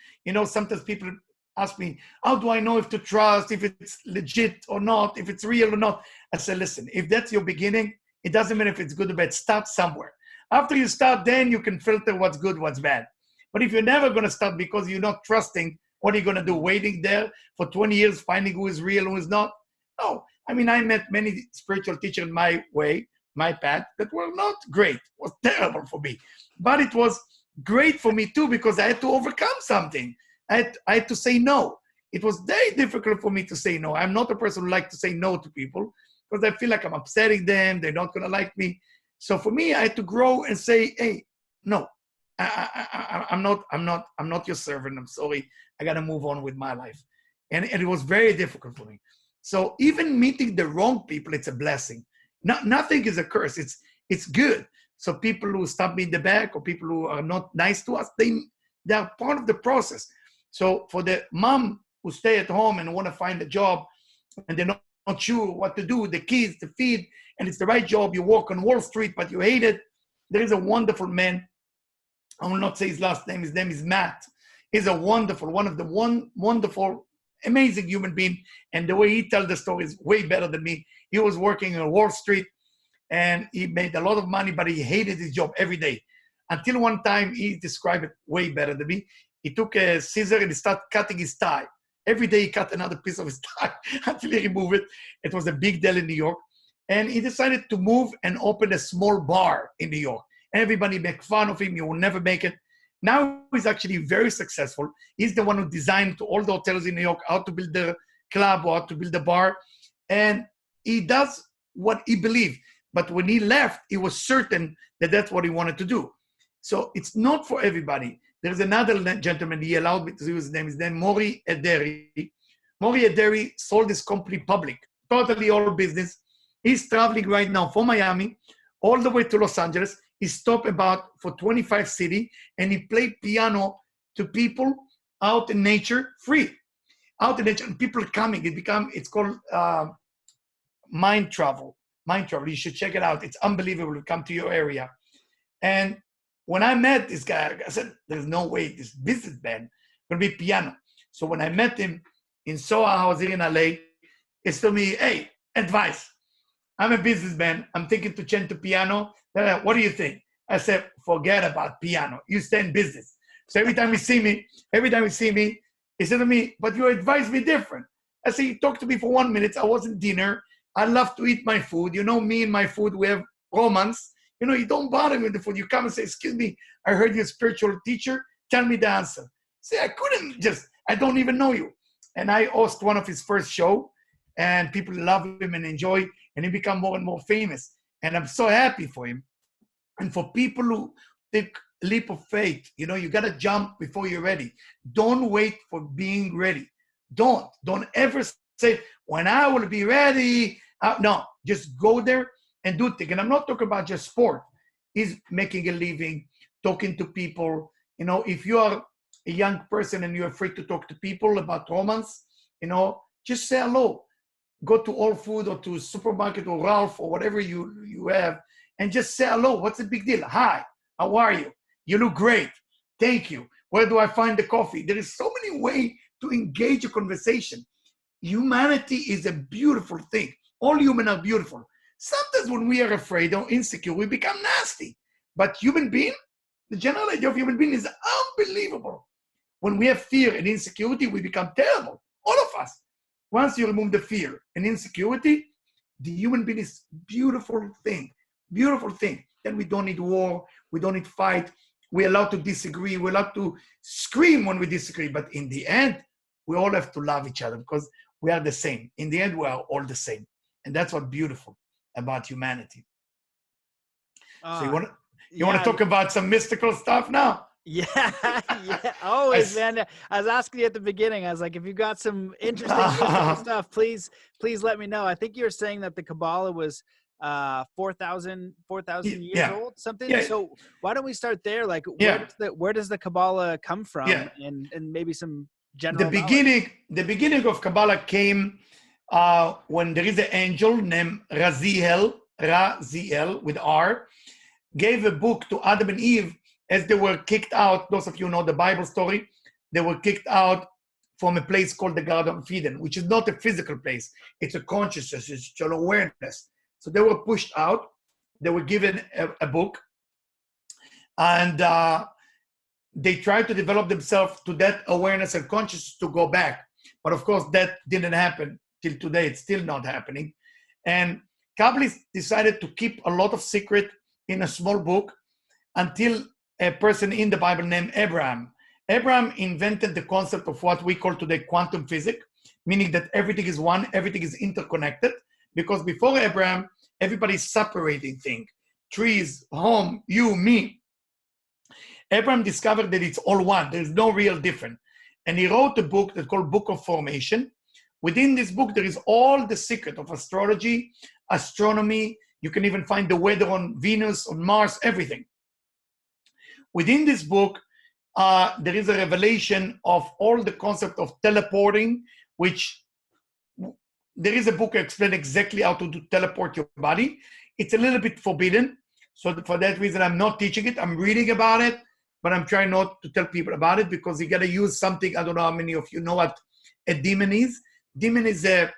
B: sometimes people ask me, how do I know if to trust, if it's legit or not, if it's real or not? I say, listen, if that's your beginning, it doesn't matter if it's good or bad. Start somewhere. After you start, then you can filter what's good, what's bad. But if you're never going to start because you're not trusting, what are you going to do? Waiting there for 20 years, finding who is real, who is not? No. I mean, I met many spiritual teachers my way, my path, that were not great. It was terrible for me. But it was great for me too, because I had to overcome something. I had to say no. It was very difficult for me to say no. I'm not a person who likes to say no to people. because I feel like I'm upsetting them. They're not going to like me. So for me, I had to grow and say, hey, no, I'm not your servant. I'm sorry. I got to move on with my life. And it was very difficult for me. So even meeting the wrong people, it's a blessing. Nothing is a curse. It's good. So people who stab me in the back or people who are not nice to us, they are part of the process. So for the mom who stay at home and want to find a job and they're not sure what to do, the kids to feed, and it's the right job, you work on Wall Street, but you hate it. There is a wonderful man. I will not say his last name. His name is Matt. He's a wonderful, wonderful, amazing human being. And the way he tells the story is way better than me. He was working on Wall Street and he made a lot of money, but he hated his job every day. Until one time, he described it way better than me. He took a scissor and he started cutting his tie. Every day he cut another piece of his tie until he removed it. It was a big deal in New York. And he decided to move and open a small bar in New York. Everybody make fun of him. You will never make it. Now he's actually very successful. He's the one who designed to all the hotels in New York how to build the club or how to build the bar. And he does what he believed. But when he left, he was certain that that's what he wanted to do. So it's not for everybody. There's another gentleman, he allowed me to use his name. His name is Mori Ederi. Mori Ederi sold his company public, totally all business. He's traveling right now from Miami all the way to Los Angeles. He stopped about for 25 cities and he played piano to people out in nature, free. Out in nature, and people coming. It's called mind travel. Mind travel. You should check it out. It's unbelievable to come to your area. And when I met this guy, I said, there's no way this businessman going to be piano. So when I met him in Soho House here in LA, he told me, hey, advice. I'm a businessman. I'm thinking to change to piano. What do you think? I said, forget about piano. You stay in business. So every time he see me, he said to me, but your advice be different. I said, you talked to me for 1 minute. I was in dinner. I love to eat my food. You know me and my food, we have romance. You know, you don't bother me with the food. You come and say, excuse me, I heard you're a spiritual teacher. Tell me the answer. See, I don't even know you. And I host one of his first show and people love him and enjoy, and he become more and more famous. And I'm so happy for him. And for people who take a leap of faith, you know, you got to jump before you're ready. Don't wait for being ready. Don't ever say, when I will be ready. No, just go there and do things. And I'm not talking about just sport. Is making a living, talking to people. You know, if you are a young person and you're afraid to talk to people about romance, you know, just say hello. Go to All Food or to a supermarket or Ralph or whatever you have and just say hello. What's the big deal? Hi, how are you? You look great. Thank you. Where do I find the coffee? There is so many ways to engage a conversation. Humanity is a beautiful thing. All humans are beautiful. Sometimes when we are afraid or insecure, we become nasty. But human being, the general idea of human being is unbelievable. When we have fear and insecurity, we become terrible. All of us. Once you remove the fear and insecurity, the human being is beautiful thing. Beautiful thing. Then we don't need war. We don't need fight. We're allowed to disagree. We're allowed to scream when we disagree. But in the end, we all have to love each other because we are the same. In the end, we are all the same. And that's what's beautiful about humanity. So you want to talk about some mystical stuff now?
A: Yeah. Always, man. I was asking you at the beginning. I was like, if you got some interesting stuff, please let me know. I think you were saying that the Kabbalah was 4,000 years old, something. Yeah. So why don't we start there? Like, where does the Kabbalah come from? Yeah. And maybe some general.
B: The beginning of Kabbalah came when there is an angel named Raziel with R, gave a book to Adam and Eve as they were kicked out. Those of you know the Bible story. They were kicked out from a place called the Garden of Eden, which is not a physical place. It's a consciousness, it's an awareness. So they were pushed out. They were given a book. And they tried to develop themselves to that awareness and consciousness to go back. But of course, that didn't happen till today. It's still not happening. And Kabbalists decided to keep a lot of secret in a small book until a person in the Bible named Abraham. Abraham invented the concept of what we call today quantum physics, meaning that everything is one, everything is interconnected. Because before Abraham, everybody's separating things. Trees, home, you, me. Abraham discovered that it's all one. There's no real difference. And he wrote a book that's called Book of Formation. Within this book, there is all the secret of astrology, astronomy. You can even find the weather on Venus, on Mars, everything. Within this book, there is a revelation of all the concept of teleporting, which there is a book that explains exactly how to teleport your body. It's a little bit forbidden. So for that reason, I'm not teaching it. I'm reading about it, but I'm trying not to tell people about it because you got to use something. I don't know how many of you know what a demon is. Demon is they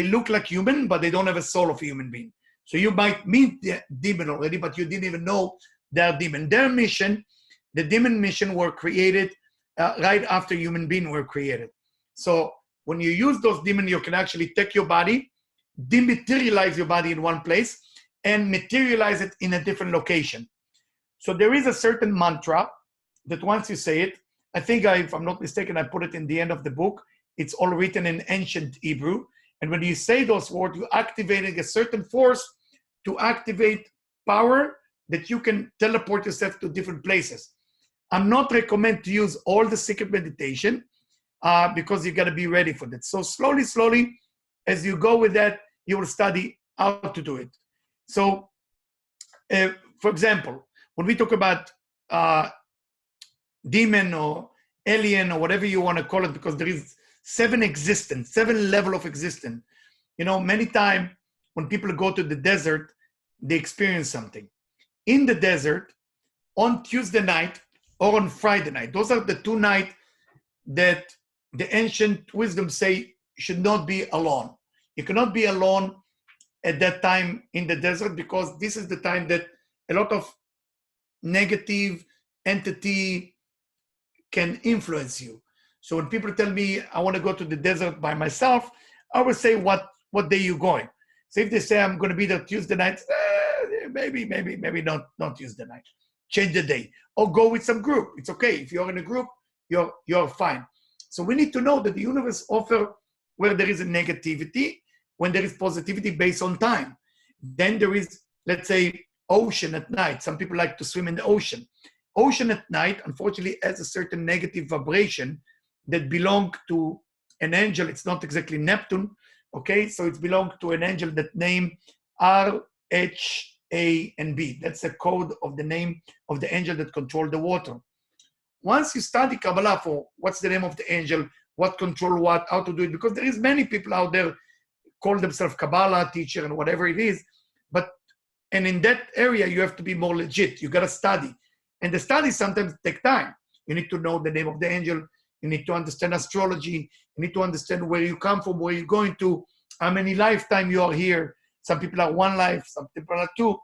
B: look like human, but they don't have a soul of a human being. So you might meet the demon already, but you didn't even know they're demon. Their mission, the demon mission, were created right after human beings were created. So when you use those demons, you can actually take your body, dematerialize your body in one place, and materialize it in a different location. So there is a certain mantra that once you say it, I think if I'm not mistaken, I put it in the end of the book. It's all written in ancient Hebrew. And when you say those words, you're activating a certain force to activate power that you can teleport yourself to different places. I'm not recommend to use all the secret meditation because you got to be ready for that. So slowly, as you go with that, you will study how to do it. So, for example, when we talk about demon or alien or whatever you want to call it, because there is seven level of existence. You know, many times when people go to the desert, they experience something. In the desert, on Tuesday night or on Friday night, those are the two nights that the ancient wisdom say should not be alone. You cannot be alone at that time in the desert because this is the time that a lot of negative entity can influence you. So when people tell me I want to go to the desert by myself, I will say, what day you going? So if they say I'm going to be there Tuesday night, maybe not Tuesday night. Change the day or go with some group. It's okay. If you're in a group, you're fine. So we need to know that the universe offers where there is a negativity, when there is positivity based on time. Then there is, let's say, ocean at night. Some people like to swim in the ocean. Ocean at night, unfortunately, has a certain negative vibration that belong to an angel. It's not exactly Neptune, okay? So it belongs to an angel that name R, H, A, and B. That's the code of the name of the angel that control the water. Once you study Kabbalah for what's the name of the angel, what control what, how to do it, because there is many people out there call themselves Kabbalah teacher and whatever it is, and in that area, you have to be more legit. You got to study. And the study sometimes take time. You need to know the name of the angel. You need to understand astrology. You need to understand where you come from, where you're going to, how many lifetime you are here. Some people are one life, some people are two.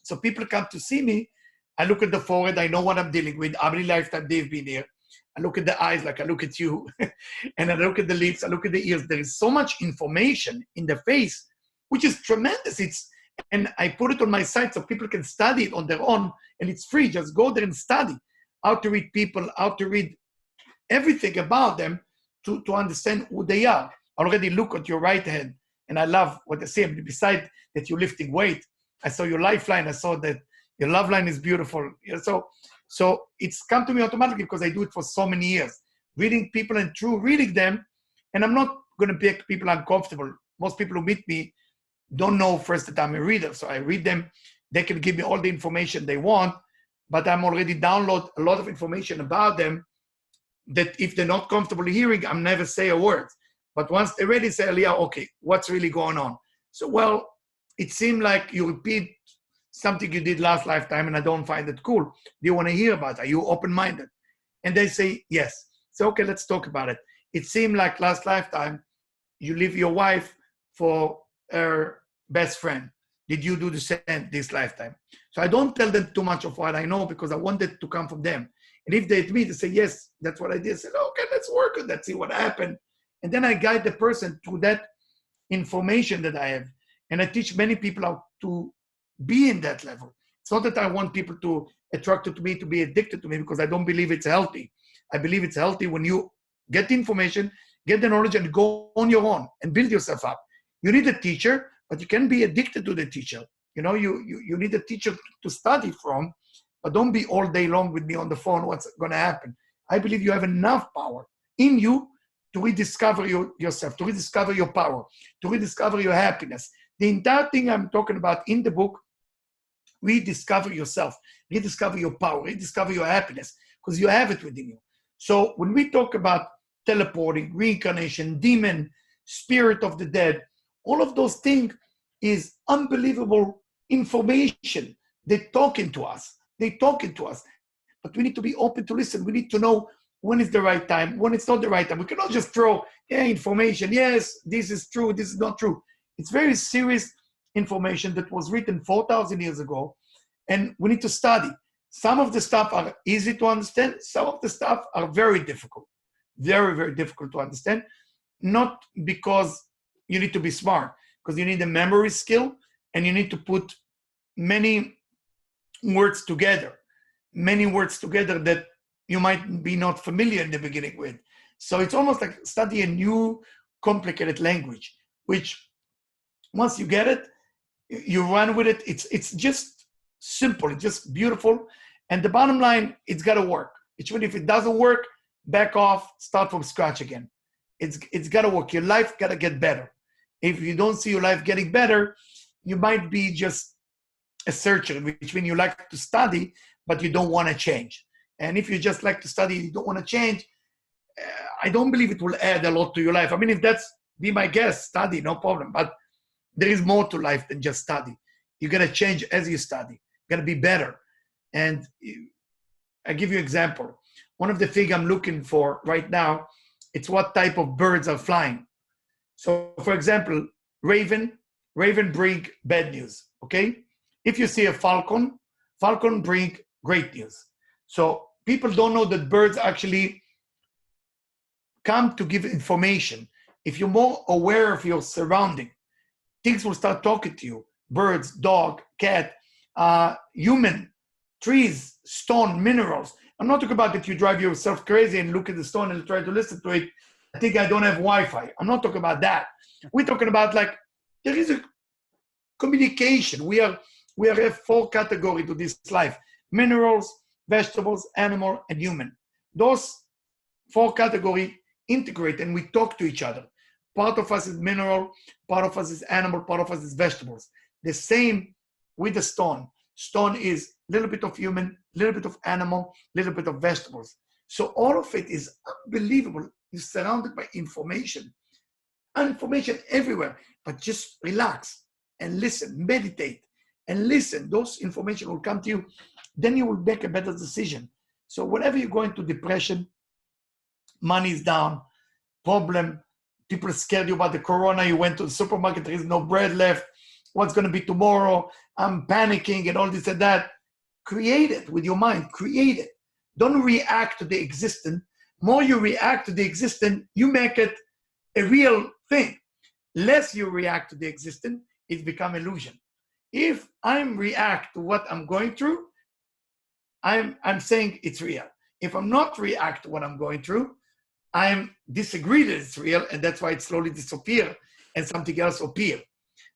B: So people come to see me. I look at the forehead. I know what I'm dealing with. How many lifetime they've been here. I look at the eyes like I look at you. And I look at the lips. I look at the ears. There is so much information in the face, which is tremendous. And I put it on my site so people can study it on their own, and it's free. Just go there and study how to read people, how to read everything about them to understand who they are. I already look at your right hand, and I love what I say. Besides that you're lifting weight, I saw your lifeline. I saw that your love line is beautiful. So it's come to me automatically because I do it for so many years. Reading people and through reading them, and I'm not going to make people uncomfortable. Most people who meet me don't know first that I'm a reader. So I read them. They can give me all the information they want, but I'm already download a lot of information about them that if they're not comfortable hearing, I'm never say a word. But once they're ready, say, Eliyahu, okay, what's really going on? So, well, it seemed like you repeat something you did last lifetime and I don't find it cool. Do you want to hear about it? Are you open-minded? And they say, yes. So, okay, let's talk about it. It seemed like last lifetime you leave your wife for her best friend. Did you do the same this lifetime? So I don't tell them too much of what I know because I want it to come from them. And if they admit, they say, yes, that's what I did. I said, okay, let's work on that, see what happened. And then I guide the person through that information that I have. And I teach many people how to be in that level. It's not that I want people to attracted to me, to be addicted to me, because I don't believe it's healthy. I believe it's healthy when you get the information, get the knowledge, and go on your own and build yourself up. You need a teacher, but you can be addicted to the teacher. You need a teacher to study from, but don't be all day long with me on the phone. What's going to happen? I believe you have enough power in you to rediscover yourself, to rediscover your power, to rediscover your happiness. The entire thing I'm talking about in the book, rediscover yourself, rediscover your power, rediscover your happiness, because you have it within you. So when we talk about teleporting, reincarnation, demon, spirit of the dead, all of those things is unbelievable information. They're talking to us. But we need to be open to listen. We need to know when is the right time, when it's not the right time. We cannot just throw information. Yes, this is true, this is not true. It's very serious information that was written 4,000 years ago, and we need to study. Some of the stuff are easy to understand. Some of the stuff are very difficult, very, very difficult to understand. Not because you need to be smart, because you need a memory skill, and you need to put many words together that you might be not familiar in the beginning with. So it's almost like study a new complicated language, which once you get it, you run with it. It's just simple, it's just beautiful. And the bottom line, it's got to work. Even if it doesn't work, back off, start from scratch again. It's got to work. Your life got to get better. If you don't see your life getting better, you might be just a searcher, which means you like to study, but you don't want to change. And if you just like to study, you don't want to change, I don't believe it will add a lot to your life. I mean, if that's, be my guest, study, no problem. But there is more to life than just study. You got to change as you study. You got to be better. And I give you an example. One of the things I'm looking for right now, it's what type of birds are flying. So, for example, raven bring bad news, okay? If you see a falcon bring great news. So people don't know that birds actually come to give information. If you're more aware of your surrounding, things will start talking to you. Birds, dog, cat, human, trees, stone, minerals. I'm not talking about that you drive yourself crazy and look at the stone and try to listen to it. I think I don't have Wi-Fi. I'm not talking about that. We're talking about like, there is a communication. We have 4 categories to this life: minerals, vegetables, animal, and human. Those 4 categories integrate and we talk to each other. Part of us is mineral, part of us is animal, part of us is vegetables. The same with the stone. Stone is a little bit of human, a little bit of animal, a little bit of vegetables. So all of it is unbelievable. You're surrounded by information everywhere. But just relax and listen, meditate and listen. Those information will come to you. Then you will make a better decision. So whenever you go into depression, money is down, problem, people are scared you about the corona, you went to the supermarket, there is no bread left, what's going to be tomorrow, I'm panicking and all this and that. Create it with your mind, create it. Don't react to the existent. More you react to the existent, you make it a real thing. Less you react to the existent, it's become illusion. If I react to what I'm going through, I'm saying it's real. If I'm not react to what I'm going through, I'm disagree that it's real, and that's why it slowly disappear and something else appear.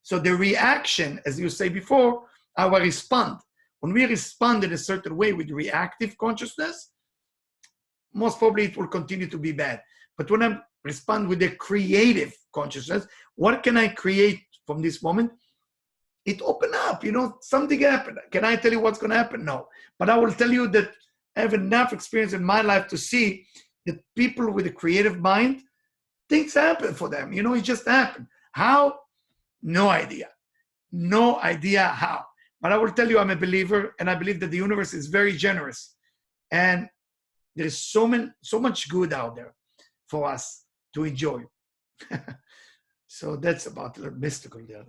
B: So the reaction, as you say before, our respond. When we respond in a certain way with reactive consciousness, most probably it will continue to be bad. But when I respond with a creative consciousness, what can I create from this moment? It open up, something happened. Can I tell you what's going to happen? No. But I will tell you that I have enough experience in my life to see that people with a creative mind, things happen for them. It just happened. How? No idea. No idea how. But I will tell you, I'm a believer, and I believe that the universe is very generous. And there is so much good out there for us to enjoy. So that's about the mystical there.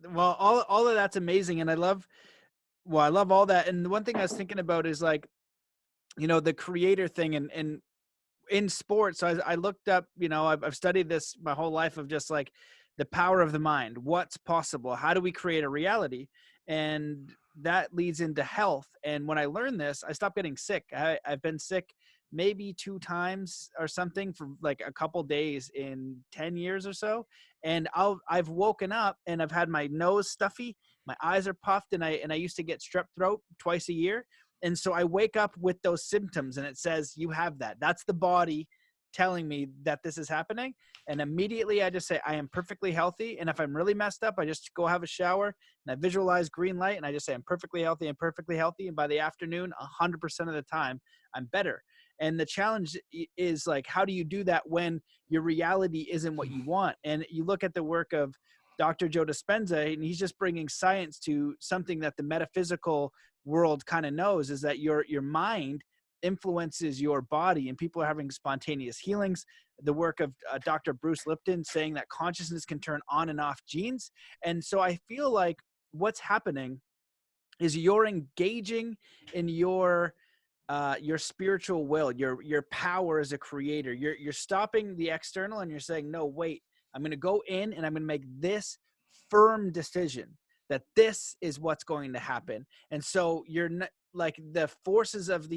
A: Well, all of that's amazing. And I love all that. And the one thing I was thinking about is like, the creator thing and in sports. So I looked up, I've studied this my whole life of just like the power of the mind, what's possible, how do we create a reality? And that leads into health. And when I learned this, I stopped getting sick. I've been sick maybe 2 times or something for like a couple days in 10 years or so. And I've woken up and I've had my nose stuffy, my eyes are puffed, and I used to get strep throat twice a year. And so I wake up with those symptoms and it says, you have that. That's the body telling me that this is happening. And immediately I just say, I am perfectly healthy. And if I'm really messed up, I just go have a shower and I visualize green light and I just say, I'm perfectly healthy and perfectly healthy. And by the afternoon, 100% of the time, I'm better. And the challenge is like, how do you do that when your reality isn't what you want? And you look at the work of Dr. Joe Dispenza, and he's just bringing science to something that the metaphysical world kind of knows, is that your mind influences your body, and people are having spontaneous healings. The work of Dr. Bruce Lipton saying that consciousness can turn on and off genes. And so I feel like what's happening is you're engaging in your spiritual will, your power as a creator. You're stopping the external and you're saying, no, wait, I'm going to go in and I'm going to make this firm decision that this is what's going to happen. And so you're not like the forces of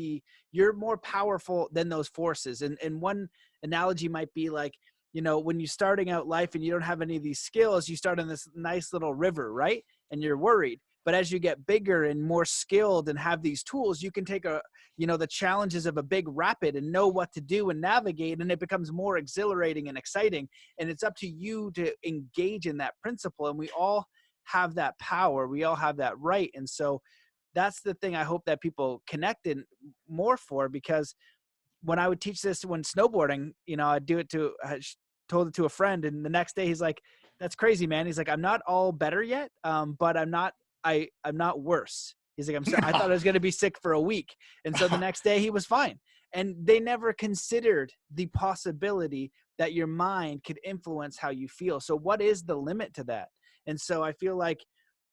A: you're more powerful than those forces. And one analogy might be like, when you're starting out life and you don't have any of these skills, you start in this nice little river, right? And you're worried. But as you get bigger and more skilled and have these tools, you can take the challenges of a big rapid and know what to do and navigate, and it becomes more exhilarating and exciting. And it's up to you to engage in that principle. And we all have that power. We all have that right. And so that's the thing I hope that people connect in more for, because when I would teach this when snowboarding, I'd do it I told it to a friend, and the next day he's like, that's crazy, man. He's like, I'm not all better yet. But I'm not worse. He's like, I thought I was going to be sick for a week. And so the next day he was fine. And they never considered the possibility that your mind could influence how you feel. So what is the limit to that? And so I feel like,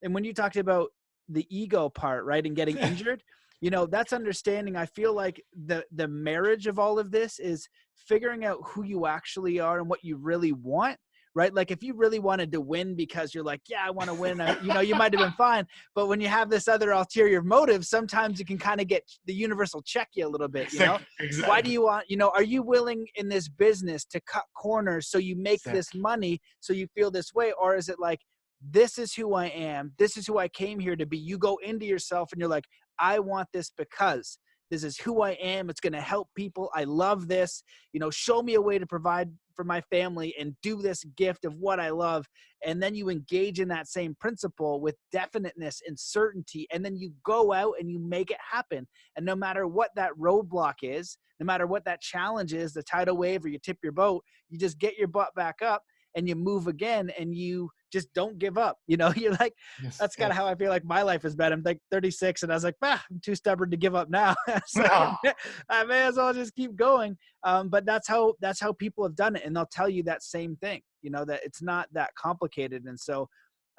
A: and when you talked about the ego part, right, and getting injured, that's understanding. I feel like the marriage of all of this is figuring out who you actually are and what you really want. Right? Like if you really wanted to win because you're like, yeah, I want to win, you might've been fine. But when you have this other ulterior motive, sometimes you can kind of get the universal check you a little bit, Exactly. Why do you want, are you willing in this business to cut corners so you make this money so you feel this way? Or is it like, this is who I am. This is who I came here to be. You go into yourself and you're like, I want this because this is who I am. It's going to help people. I love this. Show me a way to provide for my family and do this gift of what I love. And then you engage in that same principle with definiteness and certainty. And then you go out and you make it happen. And no matter what that roadblock is, no matter what that challenge is, the tidal wave or you tip your boat, you just get your butt back up and you move again, and you just don't give up. You're like, that's kind of how I feel like my life has been. I'm like 36 and I was like, I'm too stubborn to give up now. So I may as well just keep going. But that's how people have done it. And they'll tell you that same thing, that it's not that complicated. And so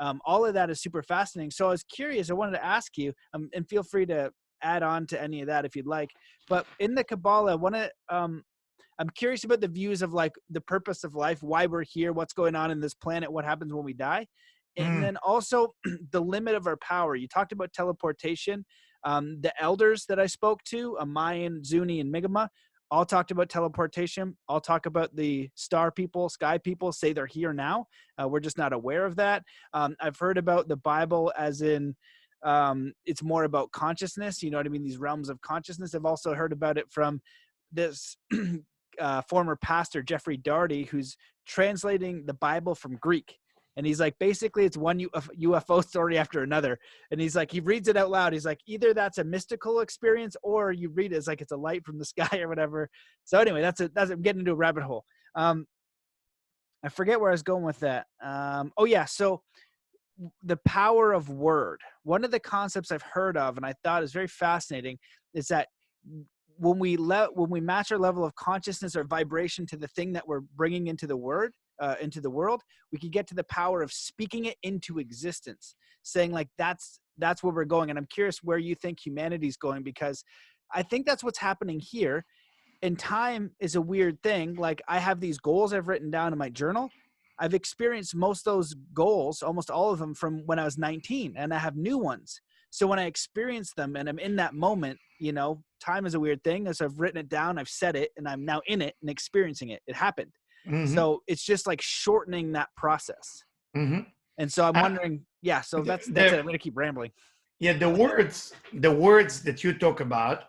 A: all of that is super fascinating. So I was curious, I wanted to ask you, and feel free to add on to any of that if you'd like, but in the Kabbalah, I'm curious about the views of like the purpose of life, why we're here, what's going on in this planet, what happens when we die. And then also the limit of our power. You talked about teleportation. The elders that I spoke to, Mayan, Zuni, and Migama, all talked about teleportation. All talk about the star people, sky people, say they're here now. We're just not aware of that. I've heard about the Bible as in it's more about consciousness. You know what I mean? These realms of consciousness. I've also heard about it from this former pastor, Jeffrey Darty, who's translating the Bible from Greek. And he's like, basically it's one UFO story after another. And he's like, he reads it out loud. He's like, either that's a mystical experience or you read it as like, it's a light from the sky or whatever. So anyway, I'm getting into a rabbit hole. I forget where I was going with that. So the power of word. One of the concepts I've heard of, and I thought is very fascinating, is that when we match our level of consciousness or vibration to the thing that we're bringing into the world, we can get to the power of speaking it into existence, saying like, that's where we're going. And I'm curious where you think humanity's going, because I think that's what's happening here. And time is a weird thing. Like I have these goals I've written down in my journal, I've experienced most of those goals, almost all of them, from when I was 19, and I have new ones. So when I experience them and I'm in that moment, you know, time is a weird thing. As I've written it down, I've said it, and I'm now in it and experiencing it. It happened. So it's just like shortening that process. And so I'm wondering, yeah, so that's it. I'm going to keep rambling.
B: Yeah, the words that you talk about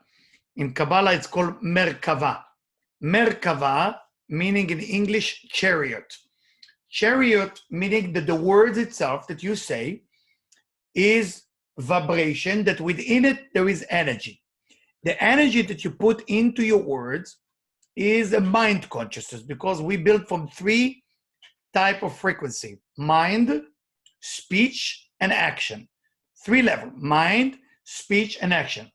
B: in Kabbalah, it's called Merkava. Merkava, meaning in English, chariot. Chariot, meaning that the words itself that you say is vibration, that within it there is energy. The energy that you put into your words is a mind consciousness, because we build from 3 types of frequency: mind, speech, and action. 3 levels: mind, speech, and action.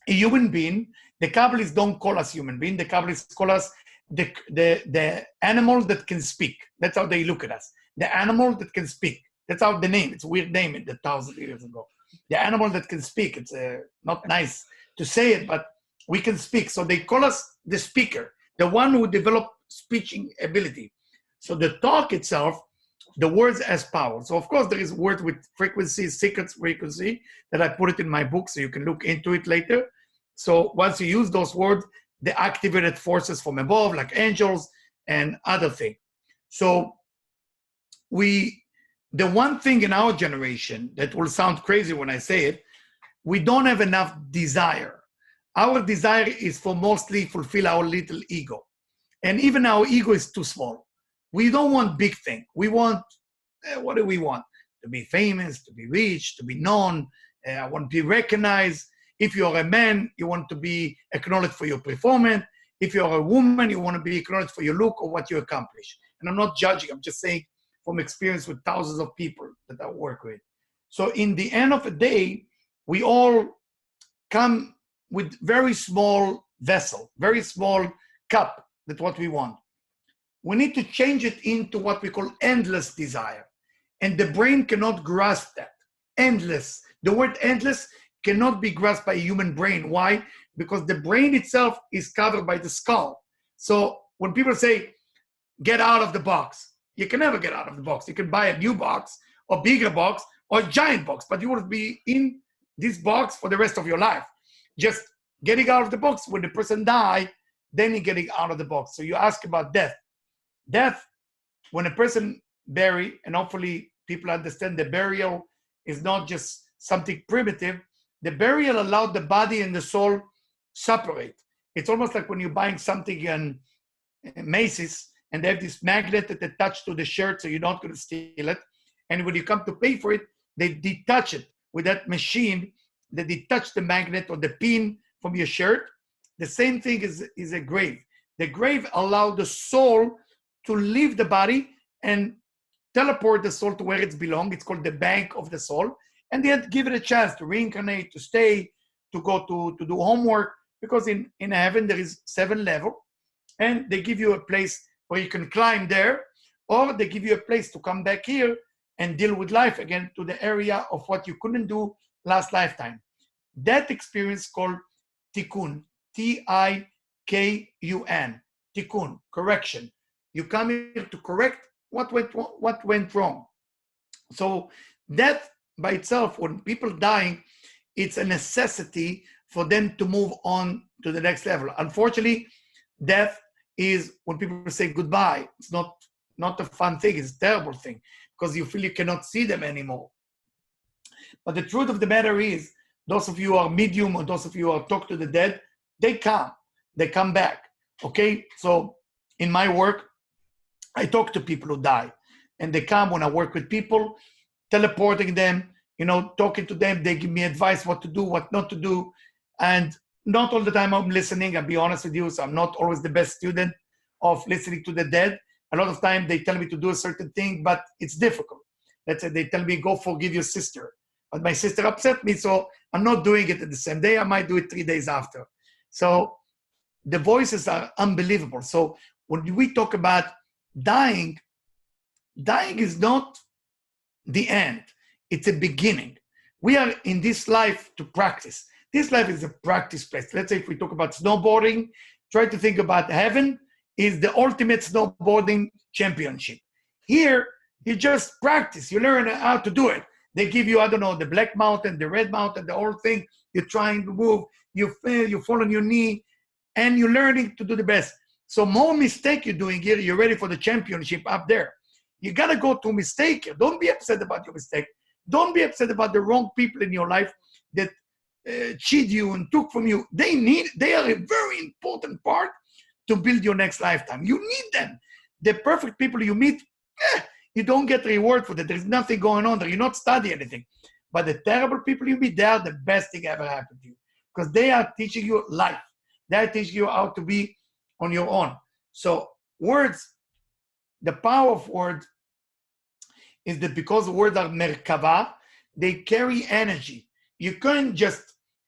B: A human being, the Kabbalists don't call us human being, the Kabbalists call us the animals that can speak. That's how they look at us. The animal that can speak. That's how the name, it's a weird name in the 1,000 years ago. The animal that can speak. It's not nice to say it, but we can speak. So they call us the speaker, the one who developed speaking ability. So the talk itself, the words has power. So of course there is words with frequency, secret frequency, that I put it in my book so you can look into it later. So once you use those words, the activated forces from above, like angels and other things. So the one thing in our generation that will sound crazy when I say it, we don't have enough desire. Our desire is for mostly fulfill our little ego. And even our ego is too small. We don't want big thing. We want, what do we want? To be famous, to be rich, to be known. I want to be recognized. If you're a man, you want to be acknowledged for your performance. If you're a woman, you want to be acknowledged for your look or what you accomplish. And I'm not judging. I'm just saying from experience with thousands of people that I work with. So in the end of the day, we all come with very small vessel, very small cup. That's what we want. We need to change it into what we call endless desire. And the brain cannot grasp that. Endless. The word endless cannot be grasped by a human brain. Why? Because the brain itself is covered by the skull. So when people say, get out of the box, you can never get out of the box. You can buy a new box or bigger box or a giant box, but you will be in this box for the rest of your life. Just getting out of the box, when the person dies, then you're getting out of the box. So you ask about death. Death, when a person bury, and hopefully people understand the burial is not just something primitive, the burial allowed the body and the soul separate. It's almost like when you're buying something in Macy's and they have this magnet that attached to the shirt so you're not going to steal it. And when you come to pay for it, they detach it with that machine. They detach the magnet or the pin from your shirt. The same thing is a grave. The grave allowed the soul to leave the body and teleport the soul to where it belongs. It's called the bank of the soul. And they had to give it a chance to reincarnate, to stay, to go to do homework. Because in heaven, there is 7 levels. And they give you a place where you can climb there. Or they give you a place to come back here and deal with life again to the area of what you couldn't do last lifetime. That experience called tikkun, T-I-K-U-N, tikkun, correction. You come here to correct what went wrong. So that by itself, when people dying, it's a necessity for them to move on to the next level. Unfortunately, death is when people say goodbye. It's not a fun thing. It's a terrible thing because you feel you cannot see them anymore. But the truth of the matter is, those of you who are medium or those of you who are talk to the dead, they come back. Okay, so in my work, I talk to people who die, and they come when I work with people, teleporting them, talking to them. They give me advice what to do, what not to do, and not all the time I'm listening. I'll be honest with you, so I'm not always the best student of listening to the dead. A lot of time they tell me to do a certain thing, but it's difficult. Let's say they tell me, go forgive your sister. But my sister upset me, so I'm not doing it the same day. I might do it 3 days after. So the voices are unbelievable. So when we talk about dying is not the end. It's a beginning. We are in this life to practice. This life is a practice place. Let's say if we talk about snowboarding, try to think about heaven is the ultimate snowboarding championship. Here, you just practice. You learn how to do it. They give you, I don't know, the black mountain, the red mountain, the whole thing. You're trying to move. You fail. You fall on your knee. And you're learning to do the best. So more mistake you're doing here, you're ready for the championship up there. You got to go to mistake. Don't be upset about your mistake. Don't be upset about the wrong people in your life that cheat you and took from you. They are a very important part to build your next lifetime. You need them. The perfect people you meet, you don't get reward for that. There's nothing going on there. You're not studying anything. But the terrible people you meet, they are the best thing ever happened to you because they are teaching you life. They are teaching you how to be on your own. So words, the power of words is that because words are merkava, they carry energy. You can't just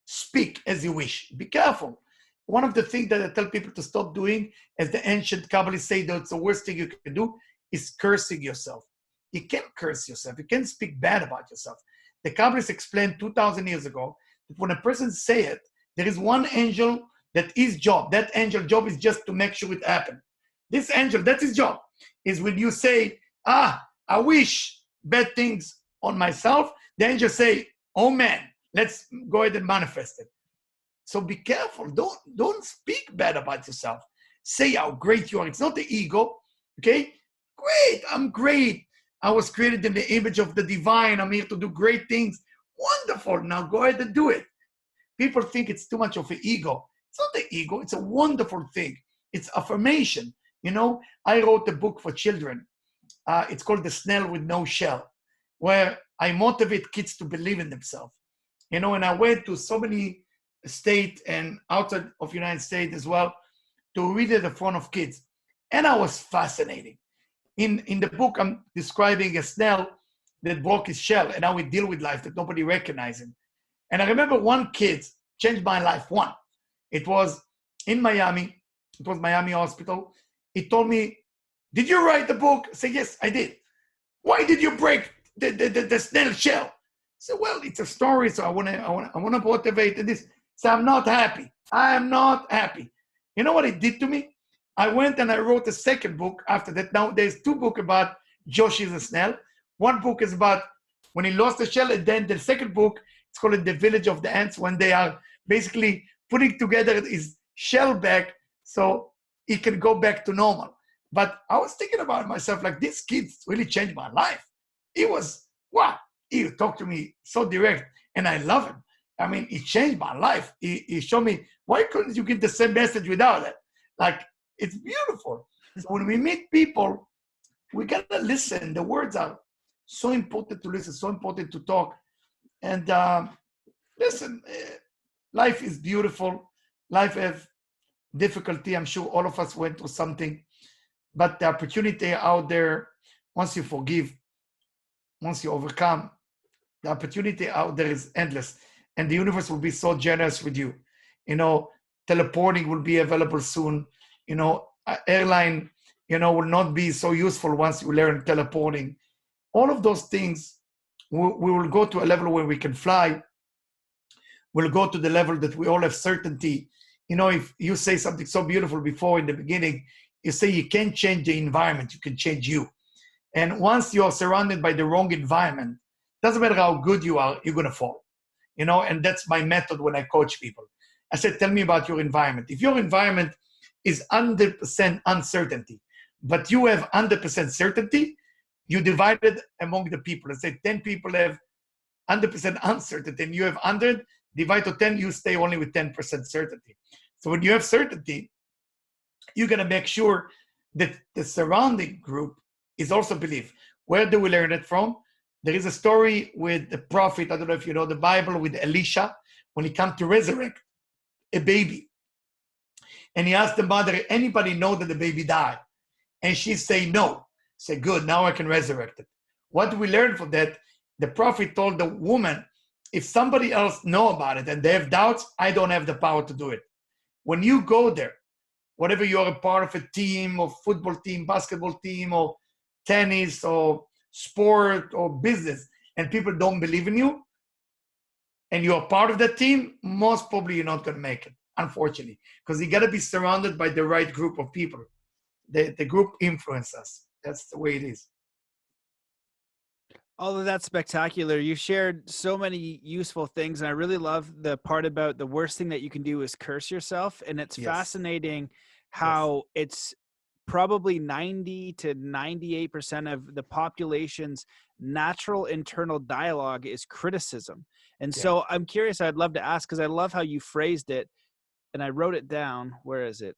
B: speak as you wish. Be careful. One of the things that I tell people to stop doing, as the ancient Kabbalists say, that's the worst thing you can do, is cursing yourself. You can't curse yourself. You can't speak bad about yourself. The Kabbalists explained 2,000 years ago that when a person say it, there is one angel that his job, that angel job is just to make sure it happens. This angel, that's his job, is when you say, I wish bad things on myself, the angel say, oh man, let's go ahead and manifest it. So be careful. Don't speak bad about yourself. Say how great you are. It's not the ego, okay? Great, I'm great. I was created in the image of the divine. I'm here to do great things. Wonderful. Now go ahead and do it. People think it's too much of an ego. It's not the ego. It's a wonderful thing. It's affirmation. You know, I wrote a book for children. It's called The Snail with No Shell, where I motivate kids to believe in themselves. You know, and I went to so many states and outside of the United States as well to read it in front of kids. And I was fascinating. In the book, I'm describing a snail that broke his shell and how we deal with life that nobody recognized him. And I remember one kid changed my life. One. It was in Miami. It was Miami Hospital. He told me, did you write the book? I said, yes, I did. Why did you break the snail shell? I said, well, it's a story, so I want to motivate this. So I'm not happy. I am not happy. You know what it did to me? I went and I wrote a second book after that. Now there's two books about Joshi the snail. One book is about when he lost the shell, and then the second book, it's called The Village of the Ants, when they are basically putting together his shell back so he can go back to normal. But I was thinking about myself, like, this kid really changed my life. He was, wow, he talked to me so direct, and I love him. I mean, he changed my life. He showed me, why couldn't you get the same message without it? Like, it's beautiful. So when we meet people, we got to listen. The words are so important to listen, so important to talk. And listen, life is beautiful. Life has difficulty. I'm sure all of us went through something. But the opportunity out there, once you forgive, once you overcome, the opportunity out there is endless. And the universe will be so generous with you. You know, teleporting will be available soon. You know, airline, you know, will not be so useful once you learn teleporting. All of those things, we will go to a level where we can fly. We'll go to the level that we all have certainty. You know, if you say something so beautiful before in the beginning, you say you can't change the environment, you can change you. And once you're surrounded by the wrong environment, doesn't matter how good you are, you're going to fall. You know, and that's my method when I coach people. I said, tell me about your environment. If your environment is 100% uncertainty, but you have 100% certainty, you divide it among the people. Let's say 10 people have 100% uncertainty, and you have 100, divide to 10, you stay only with 10% certainty. So when you have certainty, you're going to make sure that the surrounding group is also belief. Where do we learn it from? There is a story with the prophet, I don't know if you know the Bible, with Elisha, when he came to resurrect a baby. And he asked the mother, anybody know that the baby died? And she said, no. Say, good, now I can resurrect it. What do we learn from that? The prophet told the woman, if somebody else know about it and they have doubts, I don't have the power to do it. When you go there, whatever you're a part of a team or football team, basketball team, or tennis or sport or business, and people don't believe in you, and you're part of that team, most probably you're not going to make it, unfortunately, because you got to be surrounded by the right group of people. The group influences us. That's the way it is.
A: All of that's spectacular. You shared so many useful things, and I really love the part about the worst thing that you can do is curse yourself. And it's
B: Yes,
A: fascinating
B: yes,
A: how it's probably 90 to 98% of the population's natural internal dialogue is criticism. And
B: yeah.
A: so I'm curious, I'd love to ask, because I love how you phrased it, and I wrote it down. Where is it?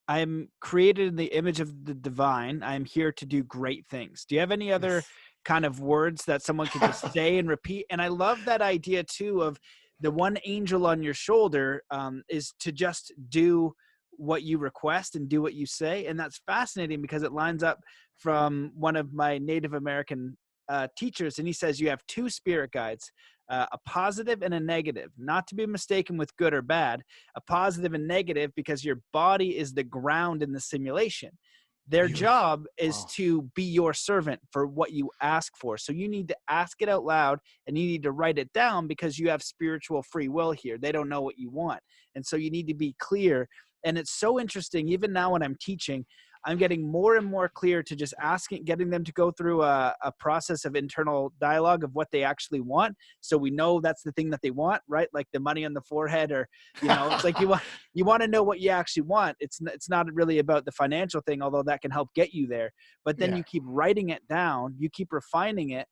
A: I'm created in the image of the divine. I'm here to do great things. Do you have any other
B: Yes.
A: kind of words that someone could just say and repeat? And I love that idea too of the one angel on your shoulder is to just do what you request and do what you say. And that's fascinating because it lines up from one of my Native American teachers. And he says you have two spirit guides, a positive and a negative, not to be mistaken with good or bad, a positive and negative, because your body is the ground in the simulation. Their
B: Beautiful.
A: job is
B: Wow.
A: to be your servant for what you ask for. So you need to ask it out loud and you need to write it down because you have spiritual free will here. They don't know what you want. And so you need to be clear. And it's so interesting, even now when I'm teaching, I'm getting more and more clear to just asking, getting them to go through a process of internal dialogue of what they actually want. So we know that's the thing that they want, right? Like the money on the forehead, or, it's like you want to know what you actually want. It's not really about the financial thing, although that can help get you there. But then
B: Yeah,
A: you keep writing it down, you keep refining it.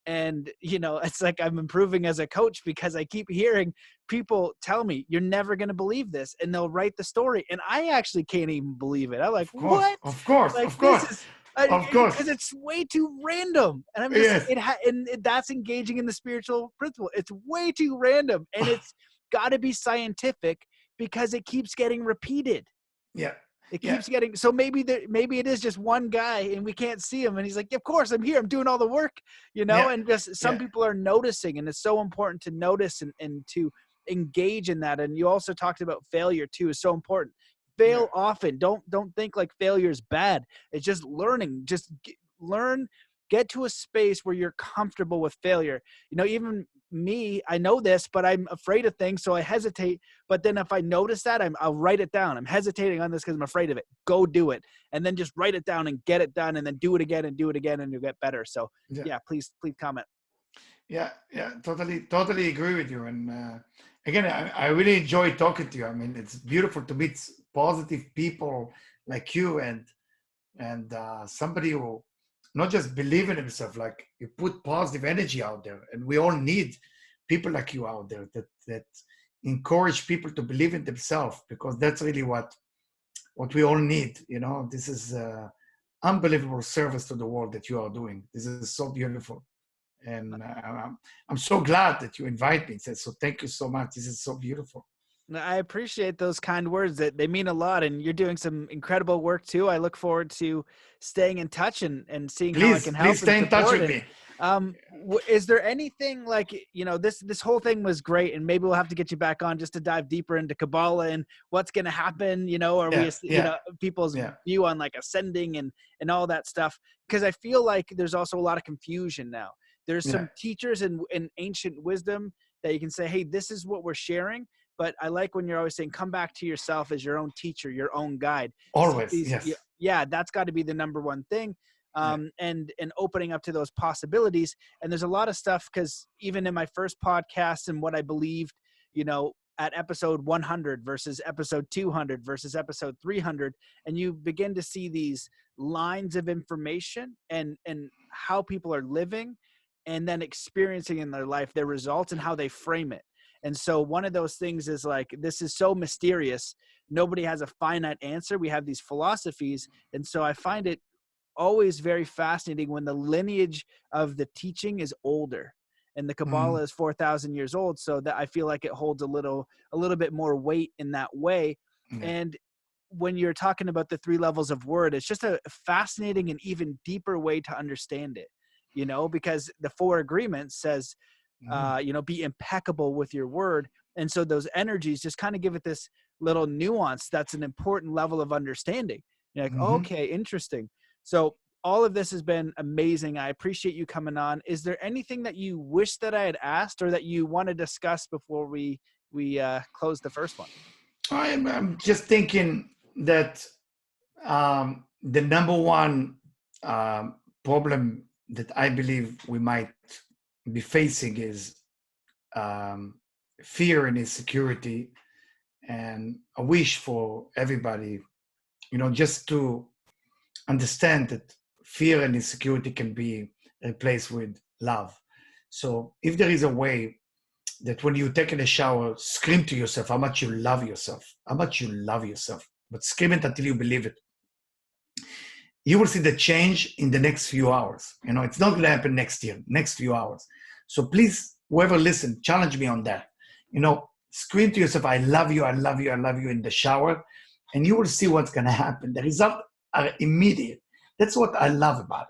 A: And, it's like I'm improving as a coach because I keep hearing people tell me, you're never going to believe this. And they'll write the story. And I actually can't even believe it. I'm like,
B: of course,
A: what?
B: of course,
A: Like,
B: of
A: this
B: course,
A: is,
B: of course.
A: because it's way too random. And I'm just,
B: Yes.
A: that's engaging in the spiritual principle. It's way too random. And it's got to be scientific because it keeps getting repeated.
B: Yeah,
A: It
B: yeah,
A: keeps getting, so maybe it is just one guy and we can't see him. And he's like, of course I'm here. I'm doing all the work,
B: yeah,
A: and just some
B: yeah,
A: people are noticing, and it's so important to notice and to engage in that. And you also talked about failure too, is so important.
B: yeah.
A: Fail often. Don't think like failure is bad. It's just learning. Just learn, get to a space where you're comfortable with failure. Even me, I know this, but I'm afraid of things. So I hesitate. But then if I notice that, I'll write it down. I'm hesitating on this because I'm afraid of it. Go do it. And then just write it down and get it done, and then do it again and do it again, and you'll get better. So
B: Yeah.
A: yeah, please comment.
B: Yeah, yeah, totally agree with you. And again, I really enjoy talking to you. I mean, it's beautiful to meet positive people like you, and somebody who not just believe in himself, like you put positive energy out there, and we all need people like you out there that encourage people to believe in themselves, because that's really what we all need. This is unbelievable service to the world that you are doing. This is so beautiful. And I'm so glad that you invite me. So thank you so much. This is so beautiful.
A: I appreciate those kind words. That they mean a lot, and you're doing some incredible work too. I look forward to staying in touch and seeing how I can
B: Please
A: help and
B: stay in touch
A: support.
B: with
A: And
B: me.
A: is there anything like, this whole thing was great, and maybe we'll have to get you back on just to dive deeper into Kabbalah and what's going to happen. Are we,
B: Yeah, yeah,
A: people's
B: yeah,
A: view on like ascending and all that stuff? Because I feel like there's also a lot of confusion now. There's
B: yeah.
A: some teachers in ancient wisdom that you can say, hey, this is what we're sharing. But I like when you're always saying, come back to yourself as your own teacher, your own guide. Seek
B: Always,
A: these,
B: yes.
A: yeah, that's got to be the number one thing.
B: Yeah.
A: And opening up to those possibilities. And there's a lot of stuff, because even in my first podcast and what I believed, at episode 100 versus episode 200 versus episode 300, and you begin to see these lines of information and how people are living and then experiencing in their life their results and how they frame it. And so one of those things is like, this is so mysterious. Nobody has a finite answer. We have these philosophies. And so I find it always very fascinating when the lineage of the teaching is older, and the
B: Mm,
A: Kabbalah is 4,000 years old. So that I feel like it holds a little bit more weight in that way.
B: yeah.
A: And when you're talking about the three levels of word, it's just a fascinating and even deeper way to understand it, because the four agreements says,
B: Mm,
A: be impeccable with your word. And so those energies just kind of give it this little nuance that's an important level of understanding. You're like,
B: mm-hmm.
A: okay, interesting. So all of this has been amazing. I appreciate you coming on. Is there anything that you wish that I had asked or that you want to discuss before we close the first one?
B: I'm just thinking that the number one problem that I believe we might be facing is fear and insecurity, and a wish for everybody, just to understand that fear and insecurity can be replaced with love. So if there is a way that when you take in a shower, scream to yourself how much you love yourself, but scream it until you believe it. You will see the change in the next few hours. It's not going to happen next year, next few hours. So please, whoever listens, challenge me on that. Scream to yourself, I love you, I love you, I love you in the shower, and you will see what's going to happen. The results are immediate. That's what I love about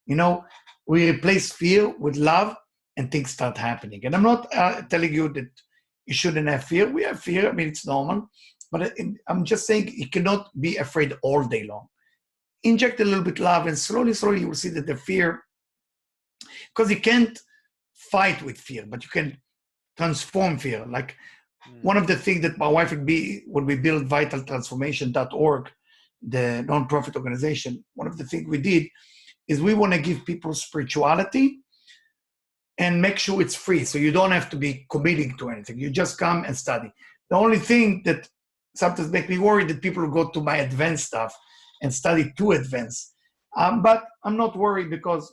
B: it. We replace fear with love, and things start happening. And I'm not telling you that you shouldn't have fear. We have fear. I mean, it's normal. But I'm just saying you cannot be afraid all day long. Inject a little bit of love, and slowly, you will see that the fear, because you can't fight with fear, but you can transform fear. Like one of the things that my wife would be, when we built vitaltransformation.org, the nonprofit organization, one of the things we did is we want to give people spirituality and make sure it's free. So you don't have to be committing to anything. You just come and study. The only thing that sometimes makes me worried that people go to my advanced stuff and study too advanced. But I'm not worried, because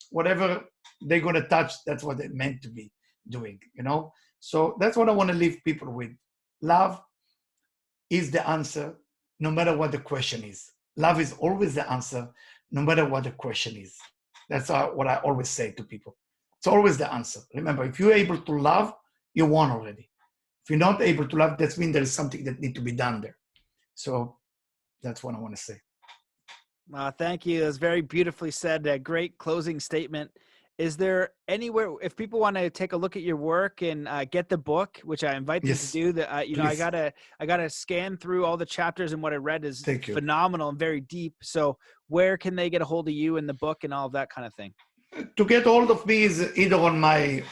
B: whatever they're going to touch, that's what they're meant to be doing, So that's what I want to leave people with. Love is the answer, no matter what the question is. Love is always the answer, no matter what the question is. That's what I always say to people. It's always the answer. Remember, if you're able to love, you won already. If you're not able to love, that means there is something that needs to be done there. So that's what I want to say.
A: Thank you. It was very beautifully said. A great closing statement. Is there anywhere, if people want to take a look at your work and get the book, which I invite them to do, that I gotta scan through all the chapters, and what I read is phenomenal and very deep. So where can they get a hold of you and the book and all of that kind of thing?
B: To get hold of me is either on my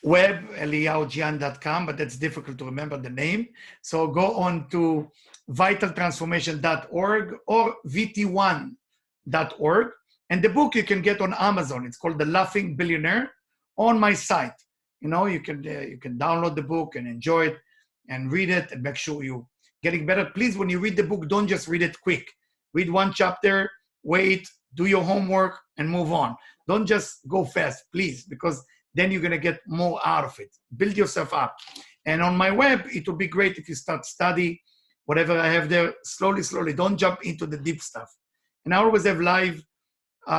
B: web, eliyahujian.com, but that's difficult to remember the name. So go on to vitaltransformation.org or vt1.org. And the book you can get on Amazon. It's called The Laughing Billionaire, on my site. You can download the book and enjoy it and read it and make sure you're getting better. Please, when you read the book, don't just read it quick. Read one chapter, wait, do your homework, and move on. Don't just go fast, please, because then you're going to get more out of it. Build yourself up. And on my web, it will be great if you start study whatever I have there slowly. Don't jump into the deep stuff. And I always have live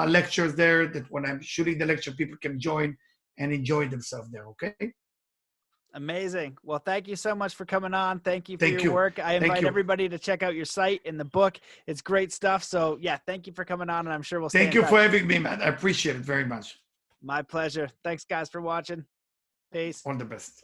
B: lectures there that when I'm shooting the lecture, people can join and enjoy themselves there, okay?
A: Amazing. Well, thank you so much for coming on. Thank you for your work. I invite everybody to check out your site and the book. It's great stuff. So yeah, thank you for coming on, and I'm sure we'll stay in touch.
B: Thank you for having me, man. I appreciate it very much.
A: My pleasure. Thanks, guys, for watching. Peace.
B: All the best.